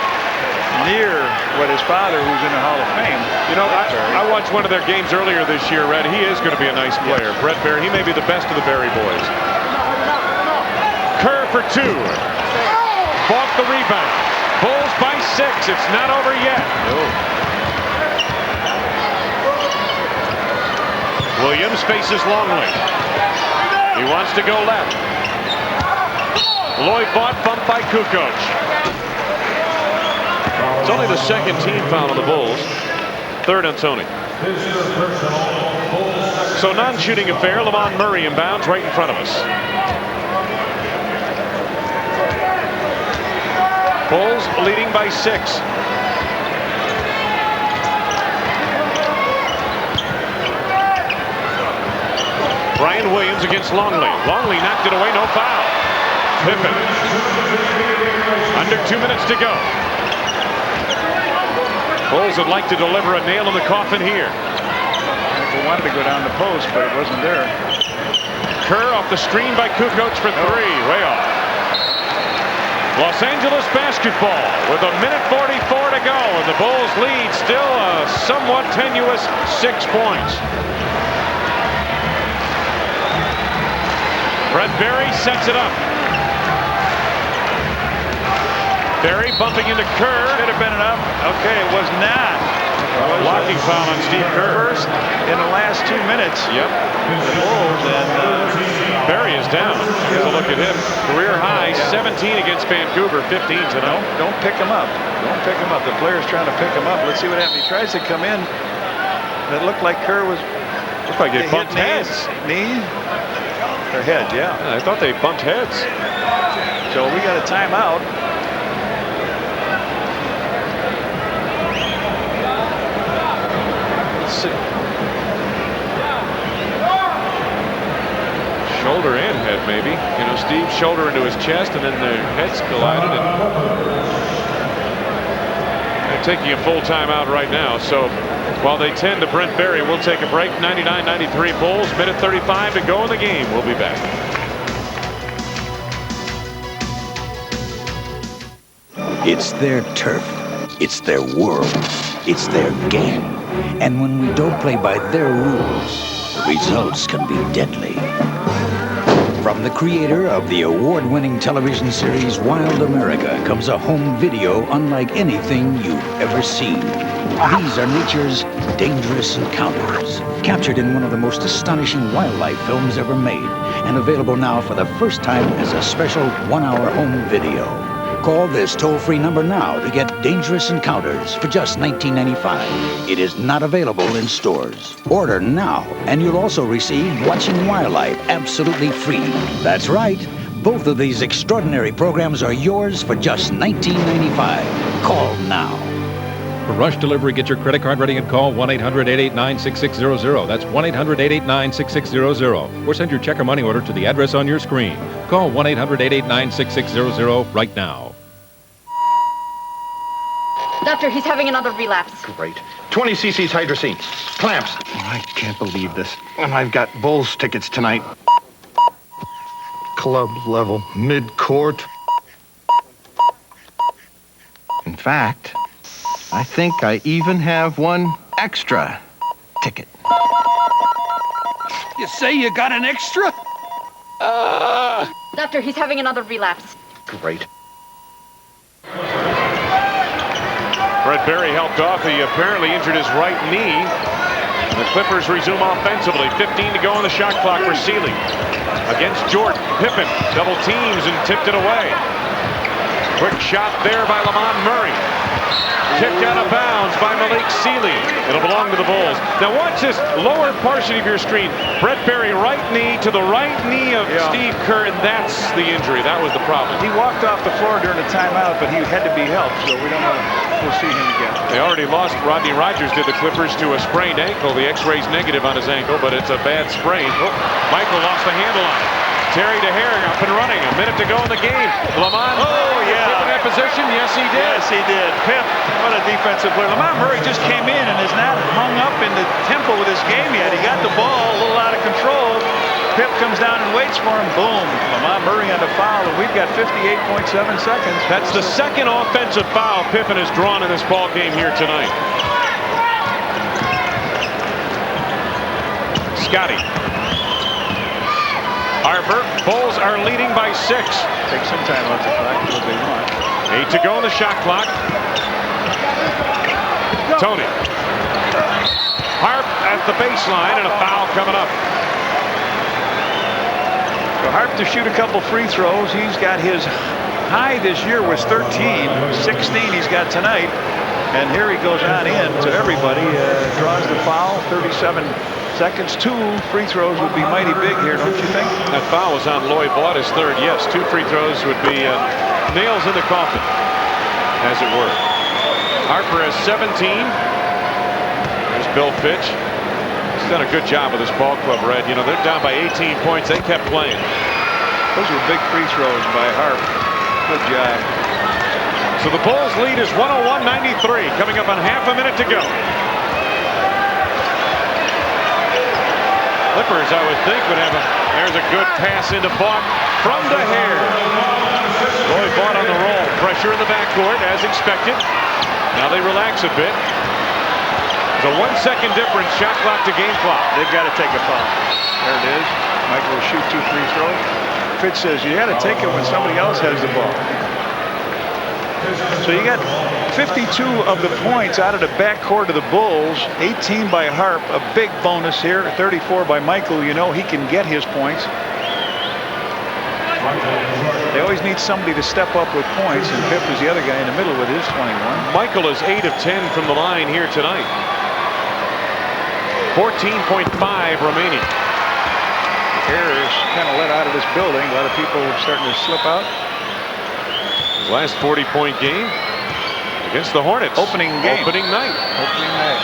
near what his father, who's in the Hall of Fame. You know, I watched one of their games earlier this year, Red. He is going to be a nice player. Yes. Brett Berry, he may be the best of the Berry boys. Kerr for 2. Bought the rebound. Bulls by 6. It's not over yet. No. Williams faces Longley. He wants to go left. Lloyd Vaught bumped by Kukoc. It's only the second team foul on the Bulls. Third on Tony. So non-shooting affair. Lamont Murray inbounds right in front of us. Bulls leading by 6. Brian Williams against Longley. Longley knocked it away, no foul. Pippen. Under 2 minutes to go. Bulls would like to deliver a nail in the coffin here. We wanted to go down the post, but it wasn't there. Kerr off the screen by Kukoc for 3. Way off. Los Angeles basketball with 1:44 to go, and the Bulls lead still a somewhat tenuous 6 points. Brett Berry sets it up. Berry bumping into Kerr. Should have been enough. Okay, it was not. A blocking foul on Steve Kerr. First in the last 2 minutes. Yep. The Bulls, and Berry is down. Here's a look at him. Career high, 17 against Vancouver, 15 tonight. Don't pick him up. Don't pick him up. The player's trying to pick him up. Let's see what happens. He tries to come in. It looked like Kerr was. Looks like they bumped heads. Knee. Their head, yeah. I thought they bumped heads. So we got a timeout. Let's see. Shoulder and head, maybe. You know, Steve's shoulder into his chest, and then their heads collided. And they're taking a full timeout right now. So while they tend to Brent Berry, we'll take a break. 99-93 Bulls, minute 35 to go in the game. We'll be back. It's their turf. It's their world. It's their game. And when we don't play by their rules, the results can be deadly. From the creator of the award-winning television series Wild America comes a home video unlike anything you've ever seen. These are nature's dangerous encounters, captured in one of the most astonishing wildlife films ever made, and available now for the first time as a special 1-hour home video. Call this toll-free number now to get Dangerous Encounters for just $19.95. It is not available in stores. Order now, and you'll also receive Watching Wildlife absolutely free. That's right. Both of these extraordinary programs are yours for just $19.95. Call now. For rush delivery, get your credit card ready and call 1-800-889-6600. That's 1-800-889-6600. Or send your check or money order to the address on your screen. Call 1-800-889-6600 right now. Doctor, he's having another relapse. Great. 20 cc's hydrocine. Clamps. Oh, I can't believe this. And I've got Bulls tickets tonight. Club level, mid-court. In fact, I think I even have one extra ticket. You say you got an extra? Doctor, he's having another relapse. Great. Brett Berry helped off. He apparently injured his right knee. The Clippers resume offensively. 15 to go on the shot clock for Sealy. Against Jordan. Pippen double teams and tipped it away. Quick shot there by Lamont Murray. Kicked out of bounds by Malik Sealy. It'll belong to the Bulls. Now watch this lower portion of your screen. Brett Berry, right knee to the right knee of Steve Kerr, and that's the injury. That was the problem. He walked off the floor during the timeout, but he had to be helped, so we don't know if we'll see him again. They already lost. Rodney Rogers did the Clippers to a sprained ankle. The x-ray's negative on his ankle, but it's a bad sprain. Oh, Michael lost the handle on it. Terry DeHare up and running. A minute to go in the game. Lamont Murray in that position. Yes, he did. Yes, he did. Pip, what a defensive player. Lamont Murray just came in and is not hung up in the tempo with his game yet. He got the ball a little out of control. Pip comes down and waits for him. Boom. Lamont Murray on the foul, and we've got 58.7 seconds. That's the second offensive foul Pippen has drawn in this ball game here tonight. Scotty. Harper. Bulls are leading by 6. Take some time off the clock if they want. 8 to go on the shot clock. Tony. Harp at the baseline and a foul coming up. So Harp to shoot a couple free throws. He's got his high this year was 13. 16 he's got tonight. And here he goes on in to everybody. Draws the foul. 37 seconds. 2 free throws would be mighty big here, don't you think? That foul was on Lloyd Vaught, his third. Yes, 2 free throws would be nails in the coffin, as it were. Harper has 17. There's Bill Fitch. He's done a good job with this ball club, Red. You know, they're down by 18 points. They kept playing. Those were big free throws by Harp. Good job. So the Bulls lead is 101-93. Coming up on half a minute to go. Clippers, I would think, would have there's a good pass into Vaught from DeHare. Lloyd Vaught on the roll. Pressure in the backcourt as expected. Now they relax a bit. There's a 1-second difference, shot clock to game clock. They've got to take a foul. There it is. Michael will shoot 2 free throws. Fitch says you got to take it when somebody else has the ball. So you got 52 of the points out of the backcourt of the Bulls, 18 by Harp, a big bonus here, 34 by Michael. You know he can get his points. They always need somebody to step up with points, and Pip is the other guy in the middle with his 21. Michael is 8 of 10 from the line here tonight. 14.5 remaining. Air is kind of let out of this building. A lot of people starting to slip out. His last 40-point game against the Hornets. Opening game. Opening night. Opening night.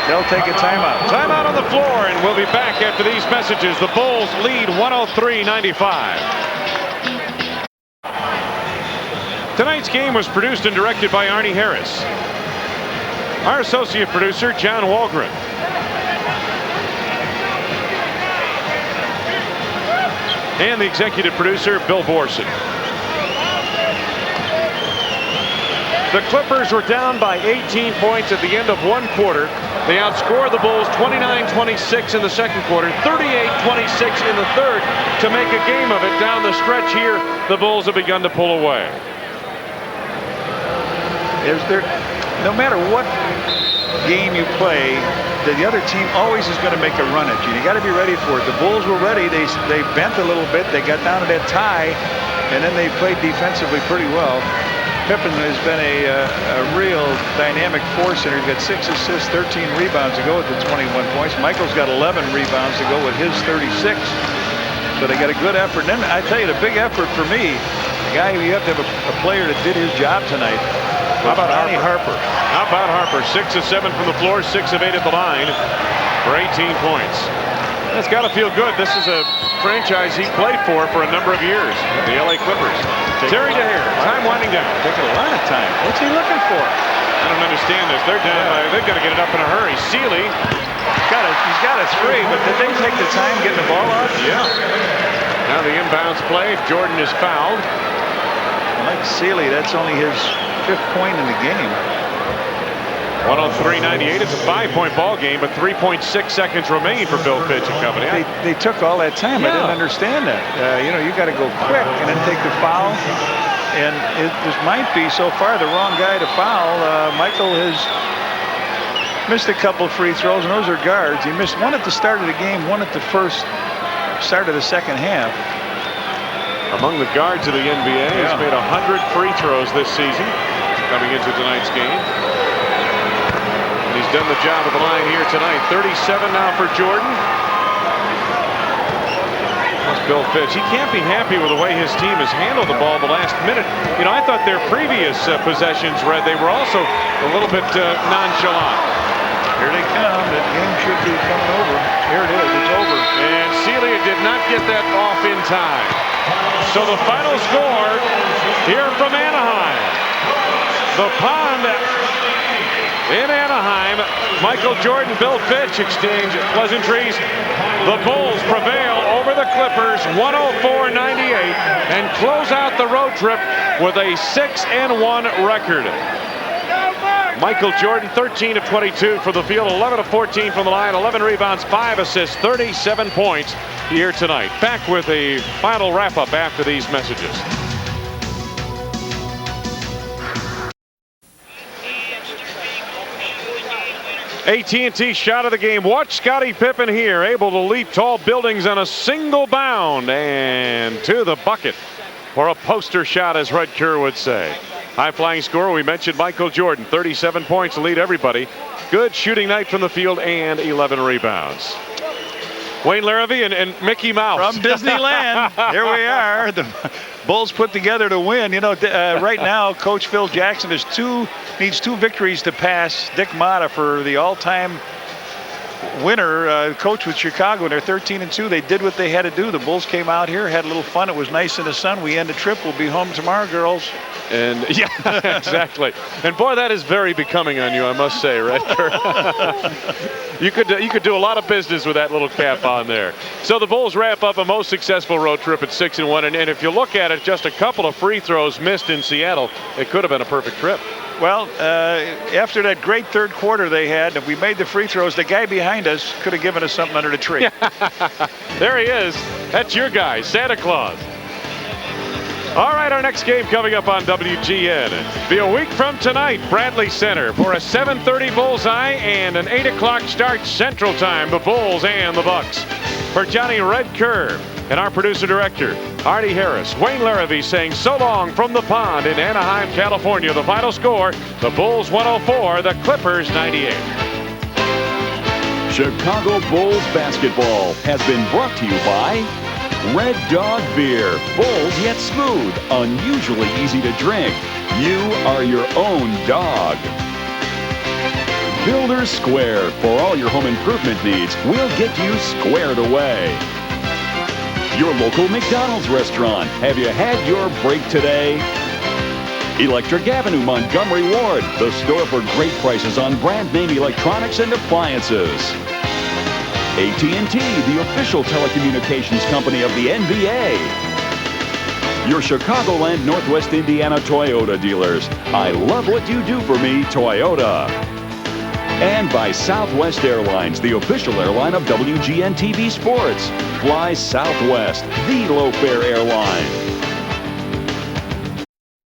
They'll take a timeout. Timeout on the floor, and we'll be back after these messages. The Bulls lead 103-95. Tonight's game was produced and directed by Arnie Harris. Our associate producer, John Walgren. And the executive producer, Bill Borson. The Clippers were down by 18 points at the end of 1 quarter. They outscored the Bulls 29-26 in the second quarter, 38-26 in the third to make a game of it. Down the stretch here, the Bulls have begun to pull away. No matter what game you play, the other team always is going to make a run at you. You got to be ready for it. The Bulls were ready. They bent a little bit. They got down to that tie, and then they played defensively pretty well. Pippen has been a real dynamic force, and he's got 6 assists, 13 rebounds to go with the 21 points. Michael's got 11 rebounds to go with his 36. So they got a good effort. And then I tell you, the big effort for me, the guy you have to have a player that did his job tonight. How about Harper? How about Harper? 6 of 7 from the floor, 6 of 8 at the line for 18 points. That's got to feel good. This is a franchise he played for a number of years, the LA Clippers. Terry Dehere, time winding down. Taking a lot of time. What's he looking for? I don't understand this. They're down. They've got to get it up in a hurry. Sealy. He's got a 3, but did they take the time getting the ball out? Yeah. Now the inbounds play. Jordan is fouled. Mike Sealy, that's only his 5th point in the game. 103-98. It's a 5-point ball game, but 3.6 seconds remain for Bill Fitch and company. They took all that time. Yeah. I didn't understand that. You got to go quick and then take the foul. And this might be so far the wrong guy to foul. Michael has missed a couple of free throws, and those are guards. He missed one at the start of the game, one at the start of the second half. Among the guards of the NBA, he's made 100 free throws this season coming into tonight's game. And he's done the job at the line here tonight. 37 now for Jordan. That's Bill Fitch. He can't be happy with the way his team has handled the ball the last minute. I thought their previous possessions, Red, they were also a little bit nonchalant. Here they come. That game should be coming over. Here it is. It's over. And Celia did not get that off in time. So the final score here from Anaheim. The Pond in Anaheim. Michael Jordan, Bill Fitch exchange pleasantries. The Bulls prevail over the Clippers 104-98 and close out the road trip with a 6-1 record. Michael Jordan, 13 of 22 from the field, 11 of 14 from the line, 11 rebounds, 5 assists, 37 points here tonight. Back with a final wrap-up after these messages. AT&T shot of the game. Watch Scottie Pippen here, able to leap tall buildings on a single bound and to the bucket for a poster shot, as Red Kerr would say. High-flying scorer, we mentioned Michael Jordan, 37 points to lead everybody. Good shooting night from the field and 11 rebounds. Wayne Larrivee and Mickey Mouse. From Disneyland. Here we are. The Bulls put together to win. Right now, Coach Phil Jackson needs 2 victories to pass Dick Motta for the all-time winner, coach with Chicago. They're 13-2. They did what they had to do. The Bulls came out here, had a little fun. It was nice in the sun. We end the trip. We'll be home tomorrow, girls. And yeah, exactly. And boy, that is very becoming on you, I must say, Red Kerr. You could do a lot of business with that little cap on there. So the Bulls wrap up a most successful road trip at 6-1. And if you look at it, just a couple of free throws missed in Seattle, it could have been a perfect trip. Well, after that great third quarter they had, if we made the free throws, the guy behind us could have given us something under the tree. There he is. That's your guy, Santa Claus. All right, our next game coming up on WGN. Be a week from tonight, Bradley Center, for a 7:30 bullseye and an 8 o'clock start Central Time, the Bulls and the Bucks. For Johnny Red Kerr and our producer-director, Artie Harris, Wayne Larrivee saying so long from the Pond in Anaheim, California. The final score, the Bulls 104, the Clippers 98. Chicago Bulls basketball has been brought to you by Red Dog Beer. Bold yet smooth, unusually easy to drink. You are your own dog. Builders Square. For all your home improvement needs, we'll get you squared away. Your local McDonald's restaurant. Have you had your break today? Electric Avenue, Montgomery Ward. The store for great prices on brand name electronics and appliances. AT&T, the official telecommunications company of the NBA. Your Chicagoland, Northwest Indiana Toyota dealers. I love what you do for me, Toyota. And by Southwest Airlines, the official airline of WGN TV Sports. Fly Southwest, the low-fare airline.